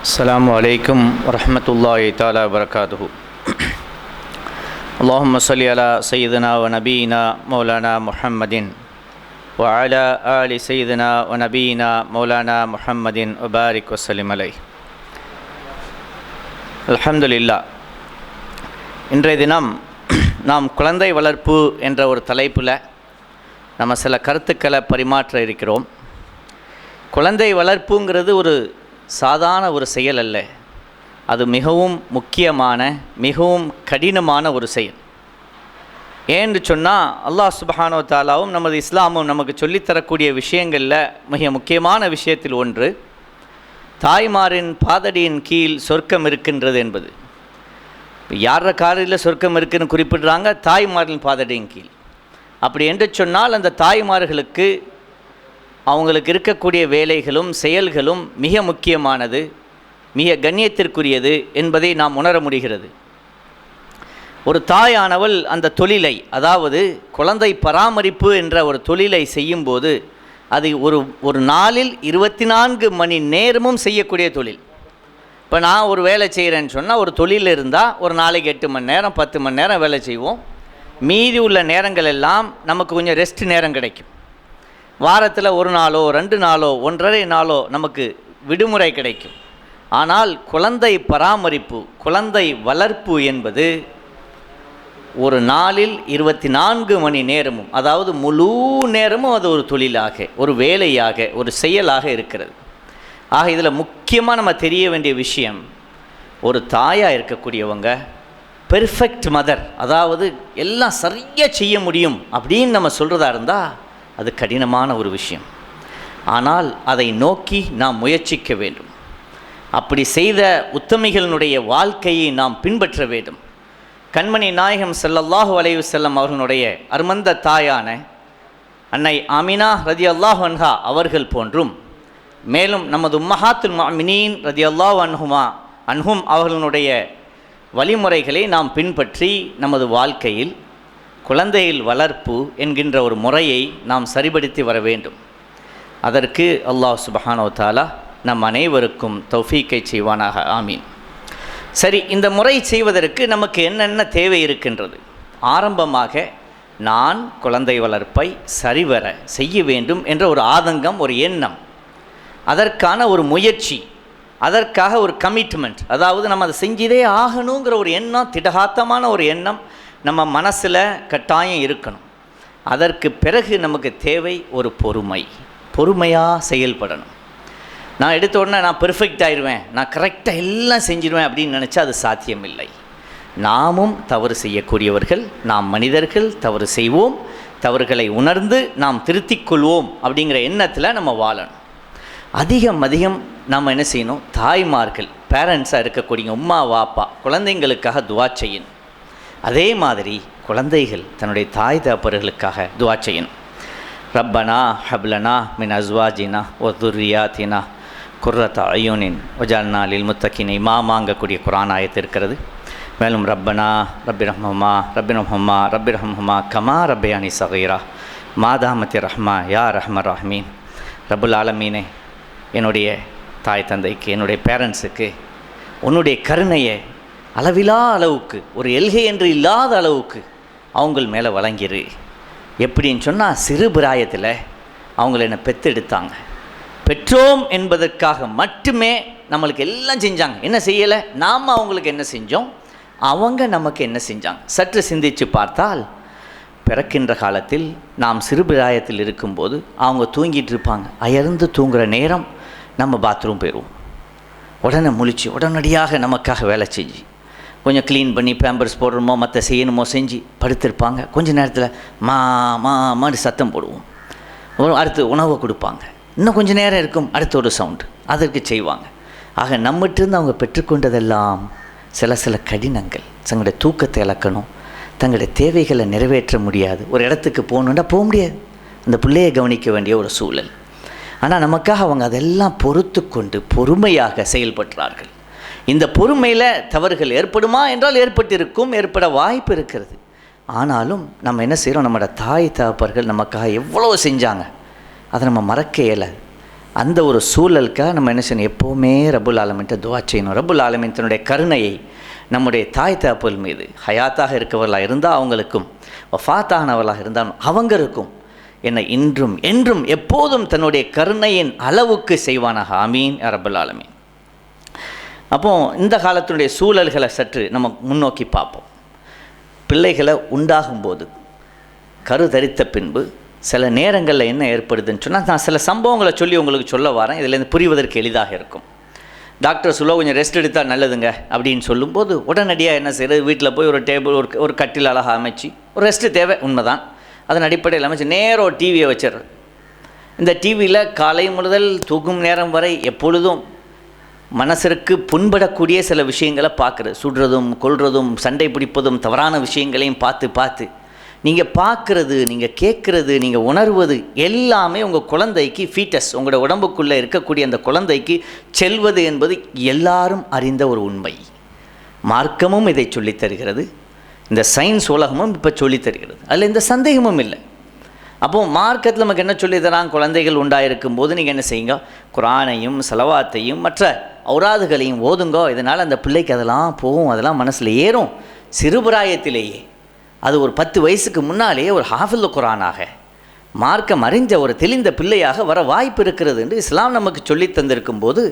السلام عليكم ورحمة الله تعالى وبركاته. اللهم صل على سيدنا ونبينا مولانا محمد وعلى آل سيدنا ونبينا مولانا محمد وبارك وسلم عليه. அல்ஹம்துலில்லாஹ். இன்றைய தினம் நாம் குழந்தை வளர்ப்பு என்ற ஒரு தலைப்பில் நம்ம சில கருத்துக்களை பரிமாற்ற இருக்கிறோம். குழந்தை வளர்ப்புங்கிறது ஒரு சாதாரண ஒரு செயல் அல்ல. அது மிகவும் முக்கியமான, மிகவும் கடினமான ஒரு செயல். ஏன்னு சொன்னால் அல்லாஹ் சுப்ஹானஹு வ தஆலாவும் நமது இஸ்லாமும் நமக்கு சொல்லித்தரக்கூடிய விஷயங்களில் மிக முக்கியமான விஷயத்தில் ஒன்று, தாய்மாரின் பாதடியின் கீழ் சொர்க்கம் இருக்கின்றது என்பது. யார காரில் சொர்க்கம் இருக்குன்னு குறிப்பிடுறாங்க? தாய்மாரின் பாதடியின் கீழ். அப்படி என்று சொன்னால் அந்த தாய்மார்களுக்கு அவங்களுக்கு இருக்கக்கூடிய வேலைகளும் செயல்களும் மிக முக்கியமானது, மிக கண்ணியத்திற்குரியது என்பதை நாம் உணர முடிகிறது. ஒரு தாயானவள் அந்த தொழிலை, அதாவது குழந்தை பராமரிப்பு என்ற ஒரு தொழிலை செய்யும்போது அது ஒரு நாளில் 24 மணி நேரமும் செய்யக்கூடிய தொழில். இப்போ நான் ஒரு வேலை செய்கிறேன்னு சொன்னால், ஒரு தொழில் இருந்தால் ஒரு நாளைக்கு 8 மணி நேரம் 10 மணி நேரம் வேலை செய்வோம். மீதி உள்ள நேரங்கள் எல்லாம் நமக்கு கொஞ்சம் ரெஸ்ட் நேரம் கிடைக்கும். வாரத்தில் ஒரு நாளோ 2 நாளோ 1.5 நாளோ நமக்கு விடுமுறை கிடைக்கும். ஆனால் குழந்தை பராமரிப்பு, குழந்தை வளர்ப்பு என்பது ஒரு நாளில் 24 மணி நேரமும், அதாவது முழு நேரமும் அது ஒரு தொழிலாக, ஒரு வேலையாக, ஒரு செயலாக இருக்கிறது. ஆக இதில் முக்கியமாக நம்ம தெரிய வேண்டிய விஷயம், ஒரு தாயாக இருக்கக்கூடியவங்க பெர்ஃபெக்ட் மதர், அதாவது எல்லாம் சரியாக செய்ய முடியும் அப்படின்னு நம்ம சொல்கிறதா இருந்தால் அது கடினமான ஒரு விஷயம். ஆனால் அதை நோக்கி நாம் முயற்சிக்க வேண்டும். அப்படி செய்த உத்தமிகளினுடைய வாழ்க்கையை நாம் பின்பற்ற வேண்டும். கண்மணி நாயகம் ஸல்லல்லாஹு அலைஹி வஸல்லம் அவர்களுடைய அருமந்த தாயான அன்னை ஆமினா ரதியல்லாஹு அன்ஹா அவர்கள் போன்றும், மேலும் நமது உம்மஹாத்துல் முஃமினீன் ரதியல்லாஹு அன்ஹும் அவர்களுடைய வழிமுறைகளை நாம் பின்பற்றி நமது வாழ்க்கையில் குழந்தைகள் வளர்ப்பு என்கின்ற ஒரு முறையை நாம் சரிபடுத்தி வர வேண்டும். அதற்கு அல்லாஹ் சுப்ஹானஹு வ தஆலா நம் அனைவருக்கும் தௌஃபீக்கை செய்வானாக. ஆமீன். சரி, இந்த முறை செய்வதற்கு நமக்கு என்னென்ன தேவை இருக்கின்றது? ஆரம்பமாக நான் குழந்தை வளர்ப்பை சரிவர செய்ய வேண்டும் என்ற ஒரு ஆதங்கம், ஒரு எண்ணம், அதற்கான ஒரு முயற்சி, அதற்காக ஒரு கமிட்மெண்ட், அதாவது நம்ம அதை செஞ்சதே ஆகணுங்கிற ஒரு எண்ணம், திடகாத்தமான ஒரு எண்ணம் நம்ம மனசில் கட்டாயம் இருக்கணும். அதற்கு பிறகு நமக்கு தேவை ஒரு பொறுமை. பொறுமையாக செயல்படணும். நான் எடுத்த உடனே நான் பெர்ஃபெக்ட் ஆயிடுவேன், நான் கரெக்டாக எல்லாம் செஞ்சிடுவேன் அப்படின்னு நினச்சா அது சாத்தியமில்லை. நாமும் தவறு செய்யக்கூடியவர்கள், நாம் மனிதர்கள், தவறு செய்வோம், தவறுகளை உணர்ந்து நாம் திருத்திக் கொள்வோம் அப்படிங்கிற எண்ணத்தில் நம்ம வாழணும். அதிகம் நம்ம என்ன செய்யணும்? தாய்மார்கள், பேரண்ட்ஸாக இருக்கக்கூடிய உம்மா வாப்பா குழந்தைங்களுக்காக துவா செய்யணும். அதே மாதிரி குழந்தைகள் தன்னுடைய தாய் தகப்பர்களுக்காக துவா செய்யணும். ரப்பனா ஹப்லனா மின் அஸ்வாஜினா ஒ துர்ரியாத்தினா குர்ரத அயூனின் வஜால்னா லில் முத்தகின் இமாமாங்கக்கூடிய குர்ஆன் ஆயத்து இருக்கிறது. மேலும் ரப்பனா ரப்பி ரஹ்மா கமா ரப்பயானி சகீரா மாதாமத்தி ரஹ்மா யா ரஹ்மர் ரஹ்மீன். ரப்புல் ஆலமீனே, என்னுடைய தாய் தந்தைக்கு, என்னுடைய பேரண்ட்ஸுக்கு உன்னுடைய கருணையை அளவிலா அளவுக்கு, ஒரு எல்கை என்று இல்லாத அளவுக்கு அவங்கள் மேலே வழங்கிரு. எப்படின்னு சொன்னால், சிறு பிராயத்தில் அவங்கள என்னை பெற்றெடுத்தாங்க. பெற்றோம் என்பதற்காக மட்டுமே நம்மளுக்கு எல்லாம் செஞ்சாங்க. என்ன செய்யலை? நாம் அவங்களுக்கு என்ன செஞ்சோம், அவங்க நமக்கு என்ன செஞ்சாங்க? சற்று சிந்தித்து பார்த்தால், பிறக்கின்ற காலத்தில் நாம் சிறு பிராயத்தில் இருக்கும்போது அவங்க தூங்கிட்டு இருப்பாங்க. அயர்ந்து தூங்குகிற நேரம் நம்ம பாத்ரூம் போயிடுவோம். உடனே முழிச்சு உடனடியாக நமக்காக வேலை செஞ்சு கொஞ்சம் க்ளீன் பண்ணி பேம்பர்ஸ் போடுறோமோ மற்ற செய்யணுமோ செஞ்சு படுத்திருப்பாங்க. கொஞ்ச நேரத்தில் மாடி சத்தம் போடுவோம். அடுத்து உணவை கொடுப்பாங்க. இன்னும் கொஞ்சம் நேரம் இருக்கும், அடுத்த ஒரு சவுண்டு அதற்கு செய்வாங்க. ஆக நம்மகிட்டருந்து அவங்க பெற்றுக்கொண்டதெல்லாம் சில கடினங்கள். தங்களுடைய தூக்கத்தை இழக்கணும், தங்களுடைய தேவைகளை நிறைவேற்ற முடியாது, ஒரு இடத்துக்கு போகணுன்னா போக முடியாது, அந்த பிள்ளையை கவனிக்க வேண்டிய ஒரு சூழல். ஆனால் நமக்காக அவங்க அதெல்லாம் பொறுத்து கொண்டு பொறுமையாக செயல்படுறார்கள். இந்த பொறுமையில் தவறுகள் ஏற்படுமா என்றால் ஏற்பட்டிருக்கும், ஏற்பட வாய்ப்பு இருக்கிறது. ஆனாலும் நம்ம என்ன செய்கிறோம்? நம்மளோட தாய் தகப்பர்கள் நமக்காக எவ்வளோ செஞ்சாங்க, அதை நம்ம மறக்க இயலாது. அந்த ஒரு சூழலுக்காக நம்ம என்ன செய்யணும், எப்போவுமே ரப்புல் ஆலமீன்ட்ட துஆ செய்யணும். ரப்புல் ஆலமீன் தன்னுடைய கருணையை நம்முடைய தாய் தகப்பல் மீது ஹயாத்தாக இருக்கவர்களாக இருந்தால் அவங்களுக்கும், வஃபாத்தானவர்களாக இருந்தாலும் அவங்களுக்கும் என்னை இன்றும் என்றும் எப்போதும் தன்னுடைய கருணையின் அளவுக்கு செய்வானாக. ஆமீன் யா ரப்பல் ஆலமீன். அப்போது இந்த காலத்தினுடைய சூழல்களை சற்று நம்ம முன்னோக்கி பார்ப்போம். பிள்ளைகளை உண்டாகும்போது கரு தரித்த பின்பு சில நேரங்களில் என்ன ஏற்படுதுன்னு சொன்னால், நான் சில சம்பவங்களை சொல்லி உங்களுக்கு சொல்ல வரேன். இதிலேருந்து புரிவதற்கு எளிதாக இருக்கும். டாக்டர் சொல்ல கொஞ்சம் ரெஸ்ட் எடுத்தால் நல்லதுங்க அப்படின்னு சொல்லும்போது உடனடியாக என்ன செய்கிறது, வீட்டில் போய் ஒரு டேபிள் ஒரு கட்டில் அழகாக அமைச்சு, ஒரு ரெஸ்ட்டு தேவை உண்மைதான், அதன் அடிப்படையில் அமைச்சு நேரம் ஒரு டிவியை வச்சிடுறது. இந்த டிவியில் காலை முதல் தூக்கும் நேரம் வரை எப்பொழுதும் மனசிற்கு புண்படக்கூடிய சில விஷயங்களை பார்க்குறது, சுடுறதும் கொல்றதும் சண்டை பிடிப்பதும் தவறான விஷயங்களையும் பார்த்து நீங்கள் பார்க்குறது, நீங்கள் கேட்குறது, நீங்கள் உணர்வது எல்லாமே உங்கள் குழந்தைக்கு ஃபீட்டஸ், உங்களோட உடம்புக்குள்ளே இருக்கக்கூடிய அந்த குழந்தைக்கு செல்வது என்பது எல்லாரும் அறிந்த ஒரு உண்மை. மார்க்கமும் இதை சொல்லித் தருகிறது, இந்த சயின்ஸ் உலகமும் இப்போ சொல்லித் தருகிறது, அதில் எந்த சந்தேகமும் இல்லை. அப்போது மார்க்கத்தில் நமக்கு என்ன சொல்லி தரான், குழந்தைகள் உண்டாயிருக்கும் போது நீங்கள் என்ன செய்யுங்க, குரானையும் சலவாத்தையும் மற்ற ஔராதுகளையும் ஓதுங்கோ. இதனால் அந்த பிள்ளைக்கு அதெல்லாம் போகும், அதெல்லாம் மனசில் ஏறும். சிறுபிராயத்திலேயே அது ஒரு 10 வயசுக்கு முன்னாலேயே ஒரு ஹாஃபில் குரானாக மார்க்கம் அறிஞ்ச ஒரு தெளிந்த பிள்ளையாக வர வாய்ப்பு இருக்கிறது என்று இஸ்லாம் நமக்கு சொல்லி தந்திருக்கும் போது,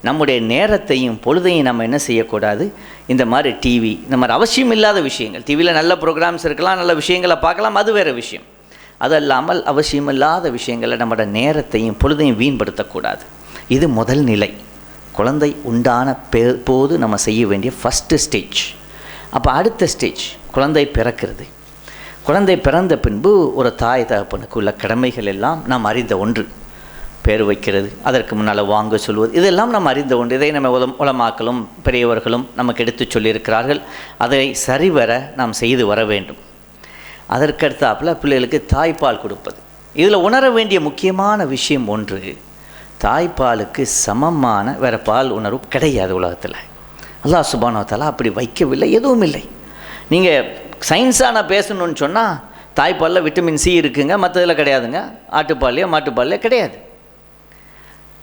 நம்முடைய நேரத்தையும் பொழுதையும் நம்ம என்ன செய்யக்கூடாது, இந்த மாதிரி டிவி, இந்த மாதிரி அவசியம் இல்லாத விஷயங்கள், டிவியில் நல்ல ப்ரோக்ராம்ஸ் இருக்கலாம், நல்ல விஷயங்களை பார்க்கலாம், அது வேறு விஷயம். அதல்லாமல் அவசியமில்லாத விஷயங்களை நம்மளோட நேரத்தையும் பொழுதையும் வீண்படுத்தக்கூடாது. இது முதல் நிலை, குழந்தை உண்டான போது நம்ம செய்ய வேண்டிய ஃபஸ்ட்டு ஸ்டேஜ். அப்போ அடுத்த ஸ்டேஜ் குழந்தை பிறக்கிறது. குழந்தை பிறந்த பின்பு ஒரு தாய் தகப்பனுக்கு உள்ள கடமைகள் எல்லாம் நாம் அறிந்த ஒன்று. பேர் வைக்கிறது, அதற்கு முன்னால் வாங்க சொல்வது, இதெல்லாம் நாம் அறிந்த ஒன்று. இதை நம்ம உலமாக்களும் பெரியவர்களும் நமக்கு எடுத்து சொல்லியிருக்கிறார்கள். அதை சரிவர நாம் செய்து வர வேண்டும். அதற்கடுத்தாப்பில் பிள்ளைகளுக்கு தாய்ப்பால் கொடுப்பது. இதில் உணர வேண்டிய முக்கியமான விஷயம் ஒன்று, தாய்ப்பாலுக்கு சமமான வேறு பால் உணர்வு கிடையாது உலகத்தில். அல்லாஹ் சுப்ஹானஹு வ தஆலா அப்படி வைக்கவில்லை, எதுவும் இல்லை. நீங்கள் சயின்ஸாக நான் பேசணுன்னு சொன்னால், தாய்ப்பாலில் விட்டமின் சி இருக்குங்க, மற்றதில் கிடையாதுங்க. ஆட்டுப்பால்லையோ மாட்டுப்பால்லையோ கிடையாது.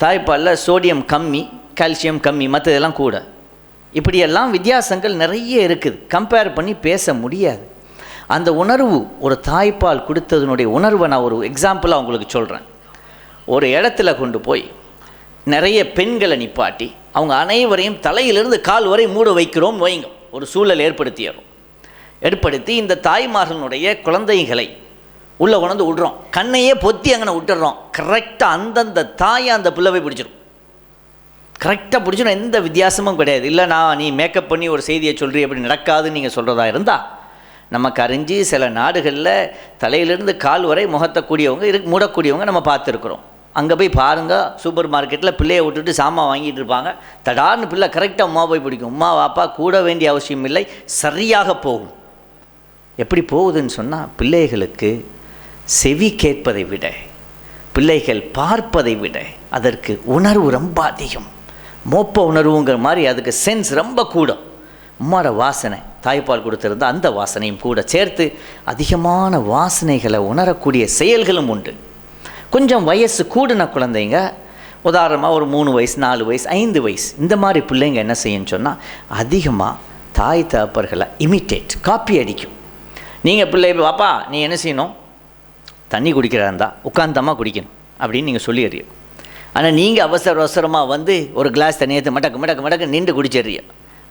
தாய்ப்பாலில் சோடியம் கம்மி, கால்சியம் கம்மி, மற்றதெல்லாம் கூட. இப்படியெல்லாம் வித்தியாசங்கள் நிறைய இருக்குது, கம்பேர் பண்ணி பேச முடியாது. அந்த உணர்வு, ஒரு தாய்ப்பால் கொடுத்ததுனுடைய உணர்வை நான் ஒரு எக்ஸாம்பிளாக உங்களுக்கு சொல்கிறேன். ஒரு இடத்துல கொண்டு போய் நிறைய பெண்களை நிப்பாட்டி அவங்க அனைவரையும் தலையிலிருந்து கால் வரை மூட வைக்கிறோம் வைங்க, ஒரு சூழல் ஏற்படுத்தி இந்த தாய்மார்களுடைய குழந்தைகளை உள்ளே கொண்டு விடுறோம், கண்ணையே பொத்தி அங்கே விட்டுடுறோம். கரெக்டாக அந்தந்த தாயை அந்த பிள்ளை பிடிச்சிடும், கரெக்டாக பிடிச்சிடும், எந்த வித்தியாசமும் கிடையாது. இல்லை நீ மேக்கப் பண்ணி ஒரு செய்தியை சொல்கிறீ, அப்படி நடக்காதுன்னு நீங்கள் சொல்கிறதா இருந்தால், நமக்கு அறிஞ்சு சில நாடுகளில் தலையிலிருந்து கால் வரை முகத்தை கூடியவங்க மூடக்கூடியவங்க நம்ம பார்த்துருக்குறோம். அங்கே போய் பாருங்கள், சூப்பர் மார்க்கெட்டில் பிள்ளையை விட்டுட்டு சாமான் வாங்கிட்டு இருப்பாங்க. தடார்னு பிள்ளை கரெக்டாக உமா போய் பிடிக்கும். உமா வாப்பா கூட வேண்டிய அவசியம் இல்லை, சரியாக போகும். எப்படி போகுதுன்னு சொன்னால், பிள்ளைகளுக்கு செவி கேட்பதை விட, பிள்ளைகள் பார்ப்பதை விட அதற்கு உணர்வு ரொம்ப அதிகம். மோப்ப உணர்வுங்கிற மாதிரி அதுக்கு சென்ஸ் ரொம்ப கூடும். உம்மாட வாசனை, தாய்ப்பால் கொடுத்துருந்தா அந்த வாசனையும் கூட சேர்த்து அதிகமான வாசனைகளை உணரக்கூடிய செயல்களும் உண்டு. கொஞ்சம் வயசு கூடின குழந்தைங்க, உதாரணமாக ஒரு 3 வயசு 4 வயசு 5 வயசு இந்த மாதிரி பிள்ளைங்க என்ன செய்யுன்னு சொன்னால், அதிகமாக தாய் தகப்பர்களை இமிட்டேட், காப்பி அடிக்கும். நீங்கள் பிள்ளை பாப்பா நீ என்ன செய்யணும், தண்ணி குடிக்கிறதா இருந்தால் உட்காந்தமாக குடிக்கணும் அப்படின்னு நீங்கள் சொல்லி அறியும். ஆனால் நீங்கள் அவசரமாக வந்து ஒரு கிளாஸ் தண்ணியை மடக்கு நின்று குடிச்சிடுறிய.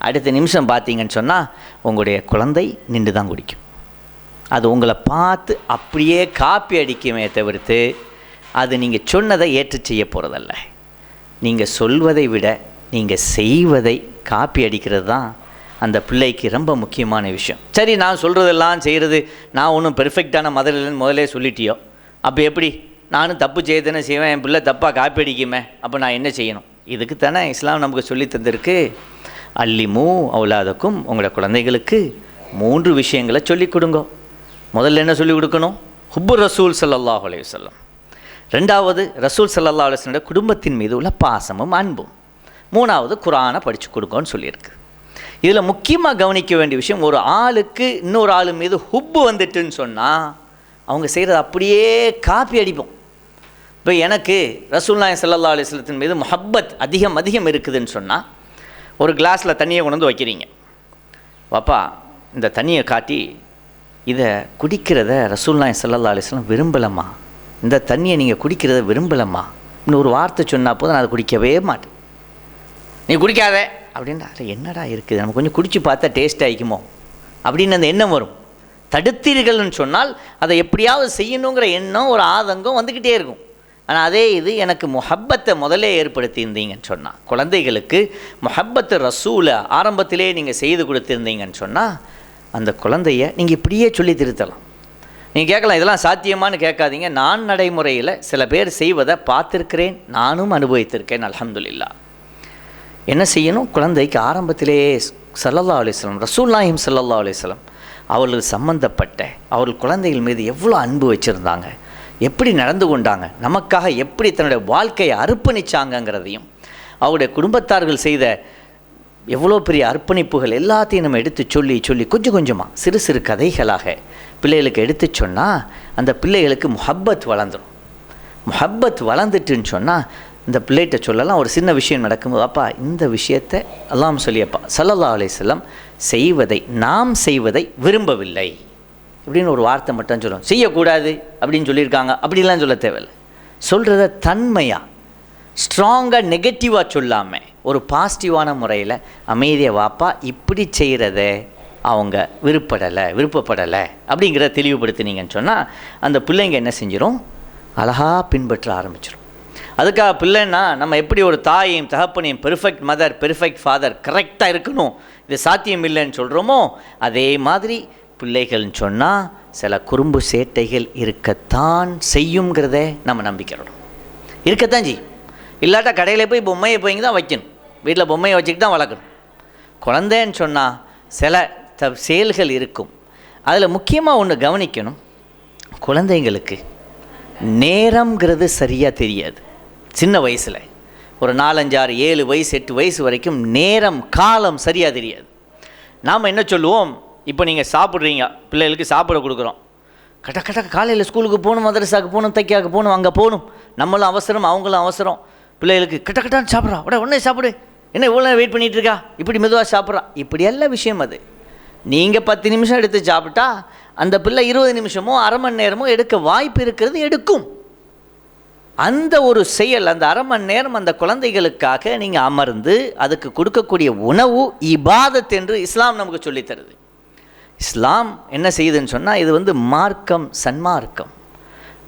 அடுத்த நிமிஷம் பார்த்தீங்கன்னு சொன்னால் உங்களுடைய குழந்தை நின்று தான் குடிக்கும். அது உங்களை பார்த்து அப்படியே காப்பி அடிக்குமே தவிர்த்து அது நீங்கள் சொன்னதை ஏற்று செய்ய போகிறதல்ல. நீங்கள் சொல்வதை விட நீங்கள் செய்வதை காப்பி அடிக்கிறது தான் அந்த பிள்ளைக்கு ரொம்ப முக்கியமான விஷயம். சரி, நான் சொல்கிறதெல்லாம் செய்கிறது, நான் ஒன்றும் பெர்ஃபெக்டான மதர்லேருந்து முதலே சொல்லிட்டியோ, அப்போ எப்படி நானும் தப்பு செய்யத்தானே செய்வேன், என் பிள்ளை தப்பாக காப்பி அடிக்குமே, அப்போ நான் என்ன செய்யணும்? இதுக்கு தானே இஸ்லாம் நமக்கு சொல்லி தந்திருக்கு. அல்லிமு அவுலாதக்கும், உங்களோட குழந்தைகளுக்கு 3 விஷயங்களை சொல்லிக் கொடுங்க. முதல்ல என்ன சொல்லிக் கொடுக்கணும்? ஹுப்பு ரசூல் ஸல்லல்லாஹு அலைஹி வஸல்லம். 2வது ரசூல் ஸல்லல்லாஹு அலைஹி வஸல்லம் குடும்பத்தின் மீது உள்ள பாசமும் அன்பும். 3வது குர்ஆனை படித்து கொடுங்கன்னு சொல்லியிருக்கு. இதில் முக்கியமாக கவனிக்க வேண்டிய விஷயம், ஒரு ஆளுக்கு இன்னொரு ஆள் மீது ஹுப்பு வந்துட்டுன்னு சொன்னால் அவங்க செய்கிறது அப்படியே காப்பி அடிப்போம். இப்போ எனக்கு ரசூலுல்லாஹி ஸல்லல்லாஹு அலைஹி வஸல்லத்தின் மீது முஹப்பத் அதிகம் இருக்குதுன்னு சொன்னால், ஒரு கிளாஸில் தண்ணியை கொண்டு வந்து வைக்கிறீங்க. வாப்பா இந்த தண்ணியை காட்டி, இதை குடிக்கிறத ரசூலுல்லாஹி ஸல்லல்லாஹு அலைஹி வஸல்லம் விரும்பலம்மா, இந்த தண்ணியை நீங்கள் குடிக்கிறத விரும்பலம்மா, இன்னொரு வார்த்தை சொன்னால் போதும் நான் அதை குடிக்கவே மாட்டேன், நீ குடிக்காத அப்படின்னா, என்னடா இருக்குது, நம்ம கொஞ்சம் குடித்து பார்த்தா டேஸ்ட் ஆகிக்குமோ அப்படின்னு அந்த எண்ணம் வரும். தடுத்தீர்கள்னு சொன்னால் அதை எப்படியாவது செய்யணுங்கிற எண்ணம், ஒரு ஆதங்கம் வந்துக்கிட்டே இருக்கும். ஆனால் அதே இது எனக்கு முஹப்பத்தை முதலே ஏற்படுத்தியிருந்தீங்கன்னு சொன்னால், குழந்தைகளுக்கு முஹப்பத்து ரசூலை ஆரம்பத்திலே நீங்கள் செய்து கொடுத்துருந்தீங்கன்னு சொன்னால், அந்த குழந்தைய நீங்கள் இப்படியே சொல்லி திருத்தலாம். நீங்கள் கேட்கலாம், இதெல்லாம் சாத்தியமானு கேட்காதீங்க. நான் நடைமுறையில் சில பேர் செய்வதை பார்த்துருக்கிறேன், நானும் அனுபவித்திருக்கேன். அல்ஹம்துலில்லாஹ். என்ன செய்யணும், குழந்தைக்கு ஆரம்பத்திலே ஸல்லல்லாஹு அலைஹி வஸல்லம், ரசூலுல்லாஹி ஸல்லல்லாஹு அலைஹி வஸல்லம் அவர்கள் சம்பந்தப்பட்ட அவர்கள் குழந்தைகள் மீது எவ்வளோ அன்பு வச்சுருந்தாங்க, எப்படி நடந்து கொண்டாங்க, நமக்காக எப்படி தன்னுடைய வாழ்க்கையை அர்ப்பணிச்சாங்கங்கிறதையும், அவருடைய குடும்பத்தார்கள் செய்த எவ்வளோ பெரிய அர்ப்பணிப்புகள் எல்லாத்தையும் நம்ம எடுத்து சொல்லி கொஞ்சம் கொஞ்சமாக சிறு சிறு கதைகளாக பிள்ளைகளுக்கு எடுத்து சொன்னால், அந்த பிள்ளைகளுக்கு முஹப்பத் வளர்ந்துடும். முஹப்பத் வளர்ந்துட்டுன்னு சொன்னால், இந்த பிள்ளைகிட்ட சொல்லலாம், ஒரு சின்ன விஷயம் நடக்கும்போது, அப்பா இந்த விஷயத்தை அல்லாஹ் சொல்லியப்பா ஸல்லல்லாஹு அலைஹி வஸல்லம் நாம் செய்வதை விரும்பவில்லை இப்படின்னு ஒரு வார்த்தை மட்டும் சொல்லணும். செய்யக்கூடாது அப்படின்னு சொல்லியிருக்காங்க அப்படிலாம் சொல்ல தேவையில்லை. சொல்கிறத தன்மையாக ஸ்ட்ராங்காக நெகட்டிவாக சொல்லாமல் ஒரு பாசிட்டிவான முறையில் அமைதியை, வாப்பா இப்படி செய்கிறத அவங்க விருப்பப்படலை அப்படிங்கிறத தெளிவுபடுத்தினீங்கன்னு சொன்னால், அந்த பிள்ளைங்க என்ன செஞ்சிடும், அழகாக பின்பற்ற ஆரம்பிச்சிடும். அதுக்காக பிள்ளைன்னா நம்ம எப்படி ஒரு தாயையும் தகப்பனையும் பெர்ஃபெக்ட் மதர் பெர்ஃபெக்ட் ஃபாதர் கரெக்டாக இருக்கணும், இது சாத்தியம் இல்லைன்னு சொல்கிறோமோ, அதே மாதிரி பிள்ளைகள்னு சொன்னால் சில குறும்பு சேட்டைகள் இருக்கத்தான் செய்யுங்கிறத நம்ம நம்பிக்கிறோம். இருக்கத்தான் செய்யும். இல்லாட்டா கடையில் போய் பொம்மையை போய்ங்க தான் வைக்கணும், வீட்டில் பொம்மையை வச்சுக்கிட்டு தான் வளர்க்கணும். குழந்தைன்னு சொன்னால் சில செயல்கள் இருக்கும். அதில் முக்கியமாக ஒன்று கவனிக்கணும், குழந்தைங்களுக்கு நேரம்ங்கிறது சரியாக தெரியாது. சின்ன வயசில் ஒரு 4, 5, 6, 7 வயசு 8 வயசு வரைக்கும் நேரம் காலம் சரியாக தெரியாது. நாம் என்ன சொல்லுவோம், இப்போ நீங்கள் சாப்பிட்றீங்க, பிள்ளைகளுக்கு சாப்பிட கொடுக்குறோம், கட்ட காலையில் ஸ்கூலுக்கு போகணும், மதரசாவுக்கு போகணும், தைக்காவுக்கு போகணும், அங்கே போகணும், நம்மளும் அவசரம் அவங்களும் அவசரம். பிள்ளைகளுக்கு கட்டான்னு சாப்பிட்றா, உடனே சாப்பிடு, என்ன இவ்வளோ நேரம் வெயிட் பண்ணிகிட்டு இருக்கா, இப்படி மெதுவாக சாப்பிட்றா, இப்படி எல்லாம் விஷயம். அது நீங்கள் 10 நிமிஷம் எடுத்து சாப்பிட்டா அந்த பிள்ளை 20 நிமிஷமோ அரை மணி நேரமோ எடுக்க வாய்ப்பு இருக்கிறது, எடுக்கும். அந்த ஒரு செயல், அந்த அரை மணி நேரம் அந்த குழந்தைகளுக்காக நீங்கள் அமர்ந்து அதுக்கு கொடுக்கக்கூடிய உணவு இபாதத் என்று இஸ்லாம் நமக்கு சொல்லித்தருது. இஸ்லாம் என்ன செய்யுதுன்னு சொன்னால், இது மார்க்கம், சன்மார்க்கம்.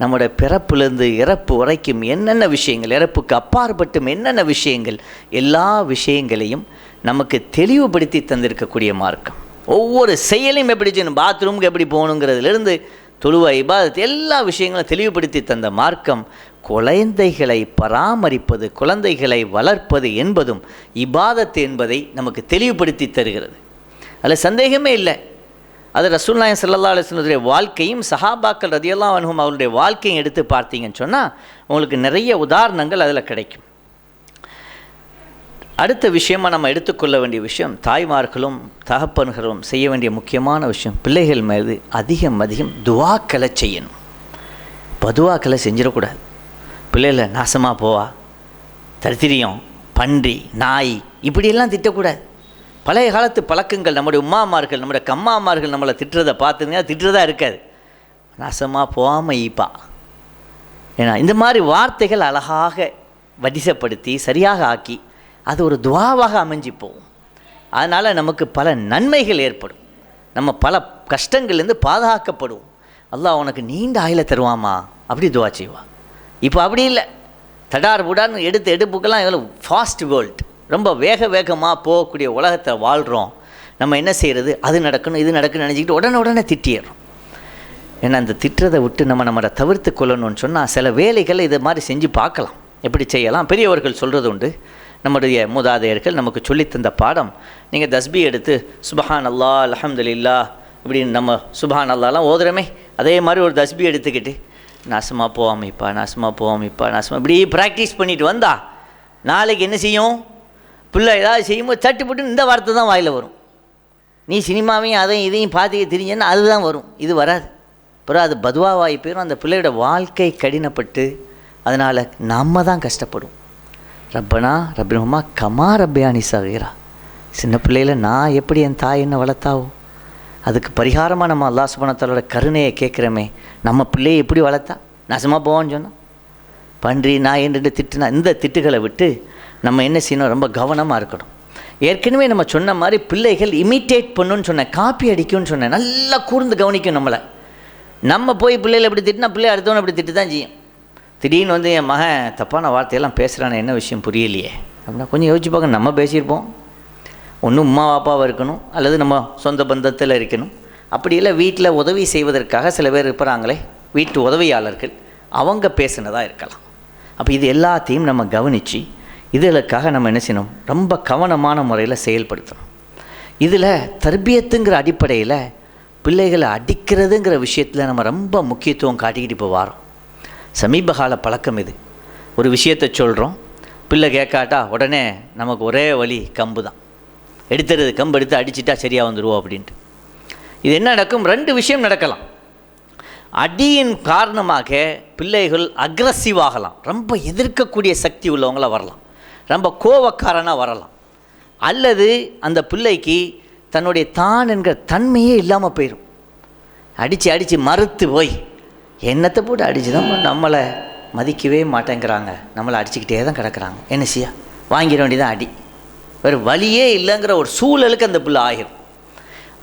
நம்முடைய பிறப்பிலிருந்து இறப்பு வரைக்கும் என்னென்ன விஷயங்கள், இறப்புக்கு அப்பாற்பட்டும் என்னென்ன விஷயங்கள், எல்லா விஷயங்களையும் நமக்கு தெளிவுபடுத்தி தந்திருக்கக்கூடிய மார்க்கம். ஒவ்வொரு செயலையும் எப்படி செய்யணும், பாத்ரூமுக்கு எப்படி போகணுங்கிறதுலேருந்து தொழுவ இபாதத் எல்லா விஷயங்களும் தெளிவுபடுத்தி தந்த மார்க்கம். குழந்தைகளை பராமரிப்பது, குழந்தைகளை வளர்ப்பது என்பதும் இபாதத் என்பதை நமக்கு தெளிவுபடுத்தி தருகிறது. அதில் சந்தேகமே இல்லை. அது ரசூலுல்லாஹி ஸல்லல்லாஹு அலைஹி வஸல்லம் வாழ்க்கையும் சஹாபாக்கள் ரலியல்லாஹு அன்ஹும் அவருடைய வாழ்க்கையும் எடுத்து பார்த்தீங்கன்னு சொன்னால் உங்களுக்கு நிறைய உதாரணங்கள் அதில் கிடைக்கும். அடுத்த விஷயமாக நம்ம எடுத்துக்கொள்ள வேண்டிய விஷயம், தாய்மார்களும் தகப்பன்களும் செய்ய வேண்டிய முக்கியமான விஷயம், பிள்ளைகள் மீது அதிகம் துவாக்களை செய்யணும். பதுவாக்களை செஞ்சிடக்கூடாது. பிள்ளைகளை நாசமாக போவா, தரித்திரியம், பன்றி, நாய் இப்படியெல்லாம் திட்டக்கூடாது. பழைய காலத்து பழக்கங்கள், நம்முடைய உம்மாமார்கள் நம்முடைய கம்மாமார்கள் நம்மளை திட்டுறதை பார்த்துங்க, திட்டுறதா இருக்காது, நாசமாக போகாமல் ஈப்பா. ஏன்னா இந்த மாதிரி வார்த்தைகள் அழகாக வடிசப்படுத்தி சரியாக ஆக்கி அது ஒரு துவாவாக அமைஞ்சு போகும். அதனால் நமக்கு பல நன்மைகள் ஏற்படும், நம்ம பல கஷ்டங்கள்லேருந்து பாதுகாக்கப்படுவோம். அல்லாஹ் உனக்கு நீண்ட ஆயுளை தருவாமா அப்படி துவா செய்வா. இப்போ அப்படி இல்லை, தடார் புடார்னு எடுப்புக்கெல்லாம் எவ்வளோ ஃபாஸ்ட் வேர்ல்டு, ரொம்ப வேகமாக போகக்கூடிய உலகத்தை வாழ்கிறோம். நம்ம என்ன செய்கிறது, அது நடக்கணும் இது நடக்குன்னு நினச்சிக்கிட்டு உடனே திட்டிடுறோம். ஏன்னா அந்த திட்டுறதை விட்டு நம்மளை தவிர்த்து கொள்ளணும்னு சொன்னால் சில வேலைகளை இதை மாதிரி செஞ்சு பார்க்கலாம். எப்படி செய்யலாம், பெரியவர்கள் சொல்கிறது உண்டு. நம்முடைய மூதாதையர்கள் நமக்கு சொல்லித்தந்த பாடம், நீங்கள் தஸ்பி எடுத்து சுபஹான் அல்லா அல்ஹம்துலில்லாஹ் இப்படின்னு நம்ம சுபஹான் அல்லாலாம் ஓதுறமே, அதே மாதிரி ஒரு தஸ்பி எடுத்துக்கிட்டு நாசமாக போவாமைப்பா இப்படி ப்ராக்டிஸ் பண்ணிட்டு வந்தா நாளைக்கு என்ன செய்யும், பிள்ளை ஏதாவது செய்யும்போது தட்டுப்பட்டு இந்த வார்த்தை தான் வாயில் வரும். நீ சினிமாவையும் அதையும் இதையும் பார்த்துக்க தெரிஞ்சேன்னா அதுதான் வரும், இது வராது. அப்புறம் அது பதுவாவாகி போயிடும். அந்த பிள்ளையோட வாழ்க்கை கடினப்பட்டு அதனால் நம்ம தான் கஷ்டப்படுவோம். ரப்பனா ரப்பிரஹ்மா கமா ரப்பயானி சகீரா, சின்ன பிள்ளையில் நான் எப்படி என் தாய் என்ன வளர்த்தாவோ அதுக்கு பரிகாரமாக நம்ம அல்லாஹ் சுப்ஹானஹு வ தஆலாவோட கருணையை கேட்குறோமே. நம்ம பிள்ளையை எப்படி வளர்த்தா நாசமாக போவான்னு சொன்னால் பன்றி நான் என்று திட்டுனா இந்த திட்டுகளை விட்டு நம்ம என்ன செய்யணும், ரொம்ப கவனமாக இருக்கணும். ஏற்கனவே நம்ம சொன்ன மாதிரி பிள்ளைகள் இமிட்டேட் பண்ணுன்னு சொன்னேன், காப்பி அடிக்கும்னு சொன்னேன். நல்லா கூர்ந்து கவனிக்கும் நம்மளை. நம்ம போய் பிள்ளைகளை எப்படி திட்டினா பிள்ளை அடுத்தவனை அப்படி திட்டு தான் செய்யும். திடீர்னு வந்து என் மகன் தப்பான வார்த்தையெல்லாம் பேசுகிறான்னு என்ன விஷயம் புரியலையே அப்படின்னா கொஞ்சம் யோசிச்சு பார்க்க. நம்ம பேசியிருப்போம், ஒன்றும் உம்மா வாப்பாவாக இருக்கணும் அல்லது நம்ம சொந்த பந்தத்தில் இருக்கணும். அப்படி இல்லை வீட்டில் உதவி செய்வதற்காக சில பேர் இருக்கிறாங்களே வீட்டு உதவியாளர்கள், அவங்க பேசுனதாக இருக்கலாம். அப்போ இது எல்லாத்தையும் நம்ம கவனித்து இதுகளுக்காக நம்ம என்ன செய்யணும், ரொம்ப கவனமான முறையில் செயல்படுத்தணும். இதில் தர்பியத்துங்கிற அடிப்படையில் பிள்ளைகளை அடிக்கிறதுங்கிற விஷயத்தில் நம்ம ரொம்ப முக்கியத்துவம் காட்டிக்கிட்டு இப்போ வரோம். சமீப கால பழக்கம் இது. ஒரு விஷயத்தை சொல்கிறோம், பிள்ளை கேட்காட்டா உடனே நமக்கு ஒரே வழி கம்பு தான் எடுத்துறது. கம்பு எடுத்து அடிச்சிட்டா சரியாக வந்துடுவோம் அப்படின்ட்டு. இது என்ன நடக்கும், 2 விஷயம் நடக்கலாம். அடியின் காரணமாக பிள்ளைகள் அக்ரஸிவ் ஆகலாம், ரொம்ப எதிர்க்கக்கூடிய சக்தி உள்ளவங்களாக வரலாம், ரொம்ப கோவக்காரனாக வரலாம். அல்லது அந்த பிள்ளைக்கு தன்னுடைய தான் என்கிற தன்மையே இல்லாமல் போயிடும். அடித்து மறுத்து போய் என்னத்தை போட்டு அடித்து தான் நம்மளை மதிக்கவே மாட்டேங்கிறாங்க, நம்மளை அடிச்சுக்கிட்டே தான் கிடக்கிறாங்க, என்ன செய்ய வாங்கிட வேண்டியதான் அடி, வேறு வழியே இல்லைங்கிற ஒரு சூழலுக்கு அந்த பிள்ளை ஆகிடும்.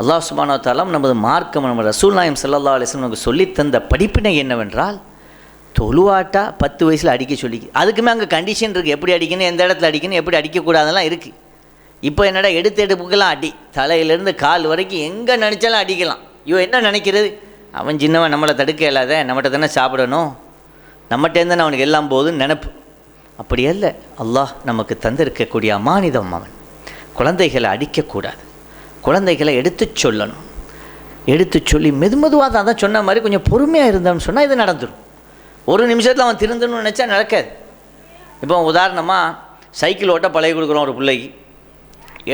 அல்லாஹ் சுப்ஹானஹு வ தஆலா நமது மார்க்கம் நம்ம ரசூல் நாயகம் ஸல்லல்லாஹு அலைஹி வஸல்லம் நமக்கு சொல்லித்தந்த படிப்பினை என்னவென்றால், தொழுவாட்டா 10 வயசில் அடிக்க சொல்லி, அதுக்குமே அங்கே கண்டிஷன் இருக்குது, எப்படி அடிக்கணும், எந்த இடத்துல அடிக்கணும், எப்படி அடிக்கக்கூடாதெல்லாம் இருக்குது. இப்போ என்னடா எடுப்புக்கெல்லாம் அடி, தலையிலேருந்து கால் வரைக்கும் எங்கே நினச்சாலும் அடிக்கலாம். ஐயோ என்ன நினைக்கிறது, அவன் சின்னவன் நம்மளை தடுக்க இல்லாத, நம்மகிட்ட தானே சாப்பிடணும், நம்மகிட்டேருந்து அவனுக்கு எல்லாம் போகுதுன்னு நினப்பு. அப்படி அல்ல, அல்லாஹ் நமக்கு தந்திருக்கக்கூடிய அமானிதம் அவன். குழந்தைகளை அடிக்கக்கூடாது, குழந்தைகளை எடுத்து சொல்லணும். எடுத்து சொல்லி மெதுவாக தான் சொன்ன மாதிரி கொஞ்சம் பொறுமையாக இருந்தோம்னு சொன்னால் இது நடந்துடும். ஒரு நிமிஷத்தில் அவன் திருந்தணும்னு நினச்சா நடக்காது. இப்போ உதாரணமாக சைக்கிள் ஓட்ட பழகி கொடுக்குறோம் ஒரு பிள்ளைக்கு.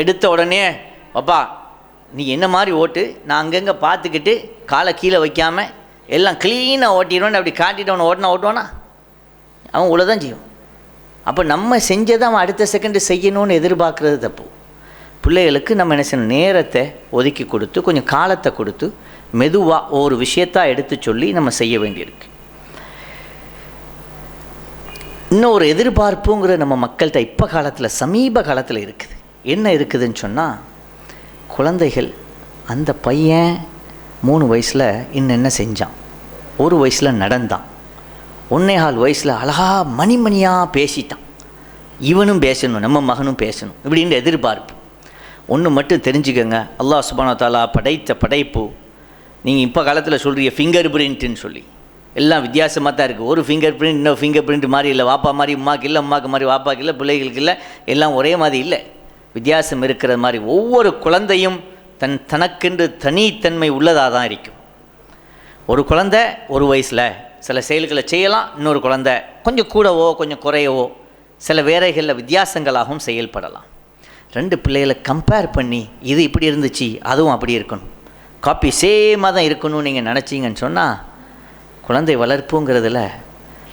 எடுத்த உடனே பாப்பா நீ என்ன மாதிரி ஓட்டு, நான் அங்கங்கே பார்த்துக்கிட்டு காலை கீழே வைக்காமல் எல்லாம் க்ளீனாக ஓட்டிடுவேன் அப்படி காட்டிட்டு அவனை ஓட்டுவானா, அவன் உள்ள தான் செய்யும். அப்போ நம்ம செஞ்சதை அவன் அடுத்த செகண்டு செய்யணும்னு எதிர்பார்க்குறது தப்பு. பிள்ளைகளுக்கு நம்ம என்ன செய்யணும், நேரத்தை ஒதுக்கி கொடுத்து கொஞ்சம் காலத்தை கொடுத்து மெதுவாக ஒரு விஷயத்தான் எடுத்து சொல்லி நம்ம செய்ய வேண்டியிருக்கு. இன்னும் ஒரு எதிர்பார்ப்புங்கிற நம்ம மக்கள்கிட்ட இப்போ காலத்தில் சமீப காலத்தில் இருக்குது. என்ன இருக்குதுன்னு சொன்னால், குழந்தைகள் அந்த பையன் 3 வயசில் இன்னென்ன செஞ்சான், 1 வயசில் நடந்தான், 1.25 வயசில் அழகா மணியாக பேசிட்டான், இவனும் பேசணும் நம்ம மகனும் பேசணும் இப்படின்ற எதிர்பார்ப்பு. ஒன்று மட்டும் தெரிஞ்சுக்கங்க, அல்லாஹ் சுப்ஹானஹு வ தஆலா படைத்த படைப்பு நீங்கள் இப்போ காலத்தில் சொல்கிறீங்க ஃபிங்கர் பிரிண்ட்டுன்னு சொல்லி, எல்லாம் வித்தியாசமாக தான் இருக்குது. ஒரு ஃபிங்கர் பிரிண்ட் இன்னொரு ஃபிங்கர் பிரிண்ட் மாதிரி இல்லை, வாப்பா மாதிரி உமாக்கு இல்லை, உமாக்கு மாதிரி வாப்பாக்கு இல்லை, பிள்ளைகளுக்கு இல்லை, எல்லாம் ஒரே மாதிரி இல்லை, வித்தியாசம் இருக்கிற மாதிரி. ஒவ்வொரு குழந்தையும் தனக்கென்று தனித்தன்மை உள்ளதாக தான் இருக்கும். ஒரு குழந்தை 1 வயசில் சில செயல்களை செய்யலாம், இன்னொரு குழந்தை கொஞ்சம் கூடவோ கொஞ்சம் குறையவோ சில வேலைகளில் வித்தியாசங்களாகவும் செயல்படலாம். 2 பிள்ளைகளை கம்பேர் பண்ணி இது இப்படி இருந்துச்சு அதுவும் அப்படி இருக்கணும், காப்பி சேமாக தான் இருக்கணும்னு நீங்கள் நினச்சிங்கன்னு சொன்னால் குழந்தை வளர்ப்புங்கிறதுல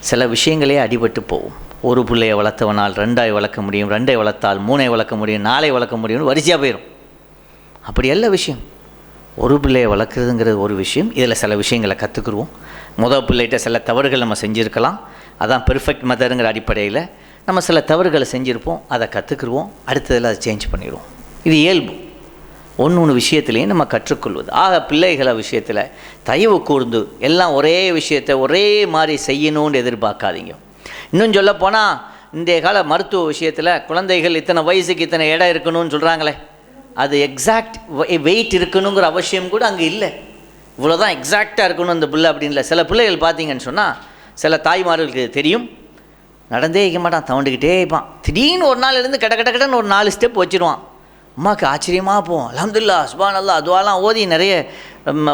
சில விஷயங்களே அடிபட்டு போகும். ஒரு பிள்ளையை வளர்த்தவனால் 2 வளர்க்க முடியும், 2 வளர்த்தால் 3 வளர்க்க முடியும், 4 வளர்க்க முடியும்னு வரிசையாக போயிடும். அப்படி எல்லா விஷயம் ஒரு பிள்ளையை வளர்க்குறதுங்கிறது ஒரு விஷயம். இதில் சில விஷயங்களை கற்றுக்குருவோம். முதல் பிள்ளைகிட்ட சில தவறுகள் நம்ம செஞ்சுருக்கலாம், அதான் பெர்ஃபெக்ட் மதருங்கிற அடிப்படையில் நம்ம சில தவறுகளை செஞ்சுருப்போம், அதை கற்றுக்குருவோம், அடுத்ததில் அதை சேஞ்ச் பண்ணிடுவோம். இது இயல்பு. ஒன்று விஷயத்துலேயும் நம்ம கற்றுக்கொள்வது. ஆக பிள்ளைகளை விஷயத்தில் தயவு கூர்ந்து எல்லாம் ஒரே விஷயத்தை ஒரே மாதிரி செய்யணும்னு எதிர்பார்க்காதீங்க. இன்னும் சொல்லப்போனால் இன்றைய கால மருத்துவ விஷயத்தில் குழந்தைகள் இத்தனை வயசுக்கு இத்தனை இடம் இருக்கணும்னு சொல்கிறாங்களே, அது எக்ஸாக்ட் வெயிட் இருக்கணுங்கிற அவசியம் கூட அங்கே இல்லை. இவ்வளோதான் எக்ஸாக்டாக இருக்கணும் அந்த பிள்ளை அப்படின்னு இல்லை. சில பிள்ளைகள் பார்த்தீங்கன்னு சொன்னால் சில தாய்மார்களுக்கு தெரியும், நடந்தே இருக்க மாட்டான், தவண்டுக்கிட்டே இருப்பான், திடீர்னு ஒரு நாள் இருந்து கடன்னு ஒரு 4 ஸ்டெப் வச்சுருவான். அம்மாவுக்கு ஆச்சரியமாக போவோம், அல்ஹம்துலில்லாஹ் சுப்ஹானல்லாஹ் அதுவாலாம் ஓதி நிறைய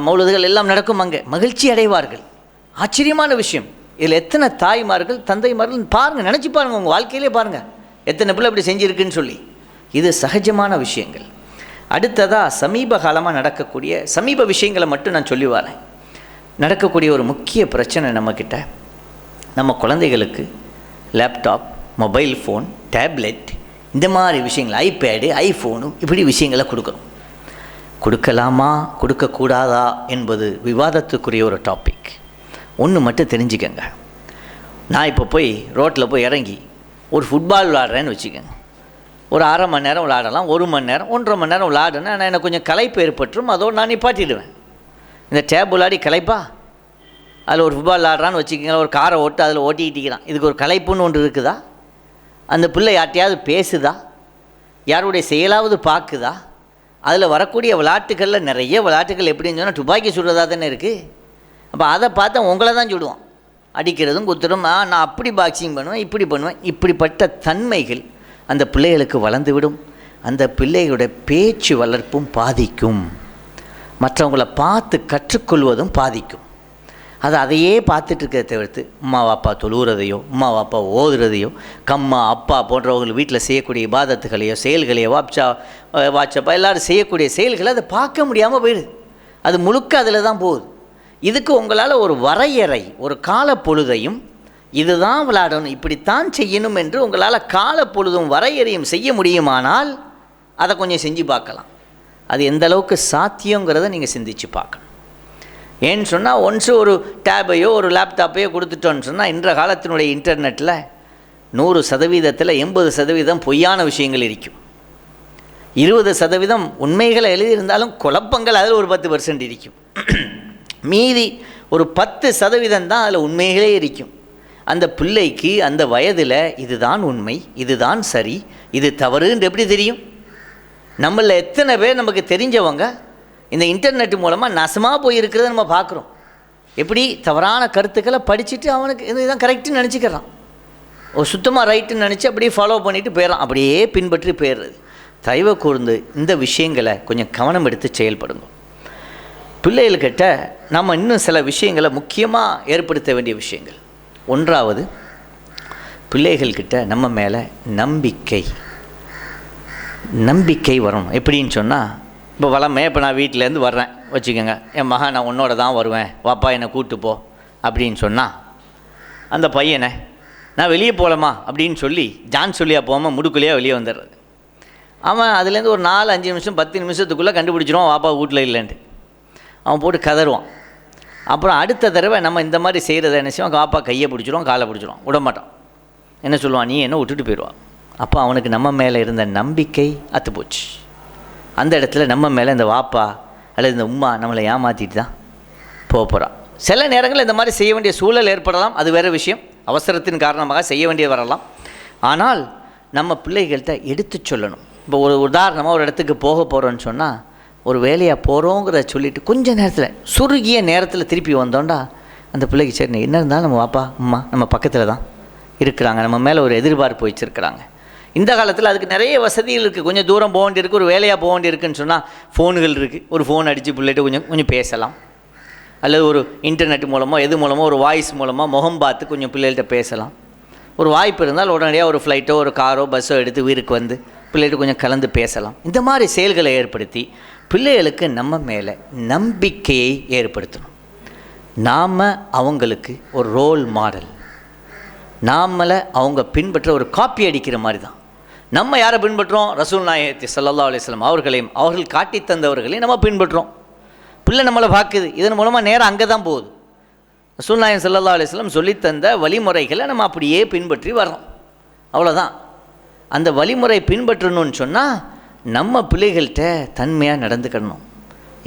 மௌலுதுகள் எல்லாம் நடக்கும், அங்கே மகிழ்ச்சி அடைவார்கள். ஆச்சரியமான விஷயம். இதில் எத்தனை தாய்மார்கள் தந்தைமார்கள் பாருங்கள், நினச்சி பாருங்கள், உங்கள் வாழ்க்கையிலே பாருங்கள் எத்தனை பிள்ளை இப்படி செஞ்சுருக்குன்னு சொல்லி. இது சகஜமான விஷயங்கள். அடுத்ததாக சமீப காலமாக நடக்கக்கூடிய சமீப விஷயங்களை மட்டும் நான் சொல்லி வரேன். நடக்கக்கூடிய ஒரு முக்கிய பிரச்சனை நம்மக்கிட்ட, நம்ம குழந்தைகளுக்கு லேப்டாப், மொபைல் ஃபோன், டேப்லெட், இந்த மாதிரி விஷயங்கள், ஐபேடு, ஐஃபோனு, இப்படி விஷயங்களை கொடுக்குறோம். கொடுக்கலாமா கொடுக்கக்கூடாதா என்பது விவாதத்துக்குரிய ஒரு டாபிக். ஒன்று மட்டும் தெரிஞ்சுக்கங்க, நான் இப்போ போய் ரோட்டில் போய் இறங்கி ஒரு ஃபுட்பால் விளாட்றேன்னு வச்சுக்கோங்க. ஒரு 1/2 மணி நேரம் விளாடலாம், 1 மணி நேரம், 1.5 மணி நேரம் விளாடுனா நான் எனக்கு கொஞ்சம் களைப்பு ஏற்பட்டுரும், அதோடு நான் நிப்பாட்டிடுவேன். இந்த டேப் விளாடி களைப்பா? அதில் ஒரு ஃபுட்பால் விளாட்றான்னு வச்சுக்கோங்க, ஒரு காரை ஓட்டு அதில் ஓட்டிக்கிட்டிக்கிறான், இதுக்கு ஒரு களைப்புன்னு ஒன்று இருக்குதா? அந்த பிள்ளை யார்ட்டையாவது பேசுதா? யாருடைய செயலாவது பார்க்குதா? அதில் வரக்கூடிய விளையாட்டுகளில் நிறைய விளையாட்டுகள் எப்படின்னு சொன்னால் துப்பாக்கி சுடுறதா தானே இருக்குது. அப்போ அதை பார்த்தா உங்களை தான் சுடுவான், அடிக்கிறதும் குத்துறதும். நான் அப்படி பாக்ஸிங் பண்ணுவேன், இப்படி பண்ணுவேன். இப்படிப்பட்ட தன்மைகள் அந்த பிள்ளைகளுக்கு வளர்ந்து விடும். அந்த பிள்ளைகளுடைய பேச்சு வளர்ப்பும் பாதிக்கும், மற்றவங்களை பார்த்து கற்றுக்கொள்வதும் பாதிக்கும். அதையே பார்த்துட்ருக்கிறத தவிர்த்து அம்மா அப்பா தொழுகிறதையோ, அம்மா அப்பா ஓதுறதையோ, கம்மா அப்பா போன்றவர்கள் வீட்டில் செய்யக்கூடிய இபாதத்துகளையோ செயல்களையோ, வாட்ஸ்அப்பா எல்லோரும் செய்யக்கூடிய செயல்களை அதை பார்க்க முடியாமல் போயிடுது. அது முழுக்க அதில் தான் போகுது. இதுக்கு உங்களால் ஒரு வரையறை, ஒரு காலப்பொழுதையும் இதுதான் விளையாடணும், இப்படித்தான் செய்யணும் என்று உங்களால் காலப்பொழுதும் வரையறையும் செய்ய முடியுமானால் அதை கொஞ்சம் செஞ்சு பார்க்கலாம். அது எந்த அளவுக்கு சாத்தியங்கிறத நீங்கள் சிந்திச்சு பார்க்கணும். ஏன்னு சொன்னால் ஒன்ஸ் ஒரு டேபையோ ஒரு லேப்டாப்பையோ கொடுத்துட்டோன்னு சொன்னால் இன்ற காலத்தினுடைய இன்டர்நெட்டில் 100%, 80% பொய்யான விஷயங்கள் இருக்கும். 20% உண்மைகளை எழுதியிருந்தாலும் குழப்பங்கள் அதில் ஒரு 10% இருக்கும். மீதி ஒரு 10% தான் அதில் உண்மைகளே இருக்கும். அந்த பிள்ளைக்கு அந்த வயதில் இதுதான் உண்மை, இதுதான் சரி, இது தவறுன்னு எப்படி தெரியும்? நம்மளில் எத்தனை பேர் நமக்கு தெரிஞ்சவங்க இந்த இன்டர்நெட் மூலமாக நாசமாக போயிருக்கிறத நம்ம பார்க்குறோம். எப்படி தவறான கருத்துக்களை படிச்சுட்டு அவனுக்கு இதுதான் கரெக்டுன்னு நினச்சிக்கிறான், ஒரு சுத்தமாக ரைட்டுன்னு நினச்சி அப்படியே ஃபாலோ பண்ணிவிட்டு போயிடறான், அப்படியே பின்பற்றி போயிடுறது. தயவு கூர்ந்து இந்த விஷயங்களை கொஞ்சம் கவனம் எடுத்து செயல்படுங்க. பிள்ளைகள்கிட்ட நம்ம இன்னும் சில விஷயங்களை முக்கியமாக ஏற்படுத்த வேண்டிய விஷயங்கள். 1வது, பிள்ளைகள்கிட்ட நம்ம மேலே நம்பிக்கை வரணும். எப்படின்னு சொன்னால், இப்போ இப்போ நான் வீட்டிலேருந்து வர்றேன் வச்சுக்கோங்க, என் மகன் நான் உன்னோட தான் வருவேன், வாப்பா என்னை கூப்பிட்டு போ அப்படின்னு சொன்னால், அந்த பையனை நான் வெளியே போகலாமா அப்படின்னு சொல்லி சொல்லியாக போகாமல் முடுக்குலையாக வெளியே வந்துடுறது. அவன் அதுலேருந்து ஒரு 4-5 நிமிஷம் 10 நிமிஷத்துக்குள்ளே கண்டுபிடிச்சிருவான் வாப்பா வீட்டில் இல்லைன்ட்டு. அவன் போட்டு கதறுவான். அப்புறம் அடுத்த தடவை நம்ம இந்த மாதிரி செய்கிறத என்ன செய்வான், வாப்பா கையை பிடிச்சிருவான், காலை பிடிச்சிருவான், விடமாட்டான். என்ன சொல்லுவான், நீ என்ன விட்டுட்டு போயிடுவான். அப்போ அவனுக்கு நம்ம மேலே இருந்த நம்பிக்கை அத்து போச்சு. அந்த இடத்துல நம்ம மேலே இந்த வாப்பா அல்லது இந்த உம்மா நம்மளை ஏமாற்றிட்டு தான் போகிறான். சில நேரங்களில் இந்த மாதிரி செய்ய வேண்டிய சூழல் ஏற்படலாம், அது வேறு விஷயம். அவசரத்தின் காரணமாக செய்ய வேண்டிய வரலாம். ஆனால் நம்ம பிள்ளைகள்கிட்ட எடுத்து சொல்லணும். இப்போ ஒரு உதாரணமாக ஒரு இடத்துக்கு போக போகிறோன்னு சொன்னால், ஒரு வேலையாக போகிறோங்கிறத சொல்லிவிட்டு கொஞ்சம் நேரத்தில், சுருகிய நேரத்தில் திருப்பி வந்தோண்டா அந்த பிள்ளைக்கு சரி என்ன இருந்தாலும் நம்ம வாப்பா அம்மா நம்ம பக்கத்தில் தான் இருக்கிறாங்க, நம்ம மேலே ஒரு எதிர்பார்ப்பு வச்சுருக்கிறாங்க. இந்த காலத்தில் அதுக்கு நிறைய வசதிகள் இருக்குது. கொஞ்சம் தூரம் போக வேண்டியிருக்கு, ஒரு வேலையாக போக வேண்டியிருக்குன்னு சொன்னால் ஃபோனுகள் இருக்குது. ஒரு ஃபோன் அடித்து பிள்ளைகிட்ட கொஞ்சம் பேசலாம், அல்லது ஒரு இன்டர்நெட் மூலமாக எது மூலமாக ஒரு வாய்ஸ் மூலமாக முகம் பார்த்து கொஞ்சம் பிள்ளைகள்கிட்ட பேசலாம். ஒரு வாய்ப்பு இருந்தால் உடனடியாக ஒரு ஃப்ளைட்டோ ஒரு காரோ பஸ்ஸோ எடுத்து வீட்டுக்கு வந்து பிள்ளைகிட்ட கொஞ்சம் கலந்து பேசலாம். இந்த மாதிரி செயல்களை ஏற்படுத்தி பிள்ளைகளுக்கு நம்ம மேலே நம்பிக்கையை ஏற்படுத்தணும். நாம் அவங்களுக்கு ஒரு ரோல் மாடல், நாமளை அவங்க பின்பற்ற ஒரு காப்பி அடிக்கிற மாதிரி தான். நம்ம யாரை பின்பற்றுறோம்? ரசூல் நாயகி ஸல்லல்லாஹு அலைஹி வஸல்லம் அவர்களையும் அவர்கள் காட்டி தந்தவர்களையும் நம்ம பின்பற்றுறோம். பிள்ளை நம்மளை பார்க்குது, இதன் மூலமாக நேரம் அங்கே தான் போகுது. ரசூல் நாயகி ஸல்லல்லாஹு அலைஹி வஸல்லம் சொல்லித்தந்த வழிமுறைகளை நம்ம அப்படியே பின்பற்றி வர்றோம், அவ்வளோதான். அந்த வழிமுறை பின்பற்றணும்னு சொன்னால் நம்ம பிள்ளைகள்கிட்ட தன்மையாக நடந்துக்கணும்.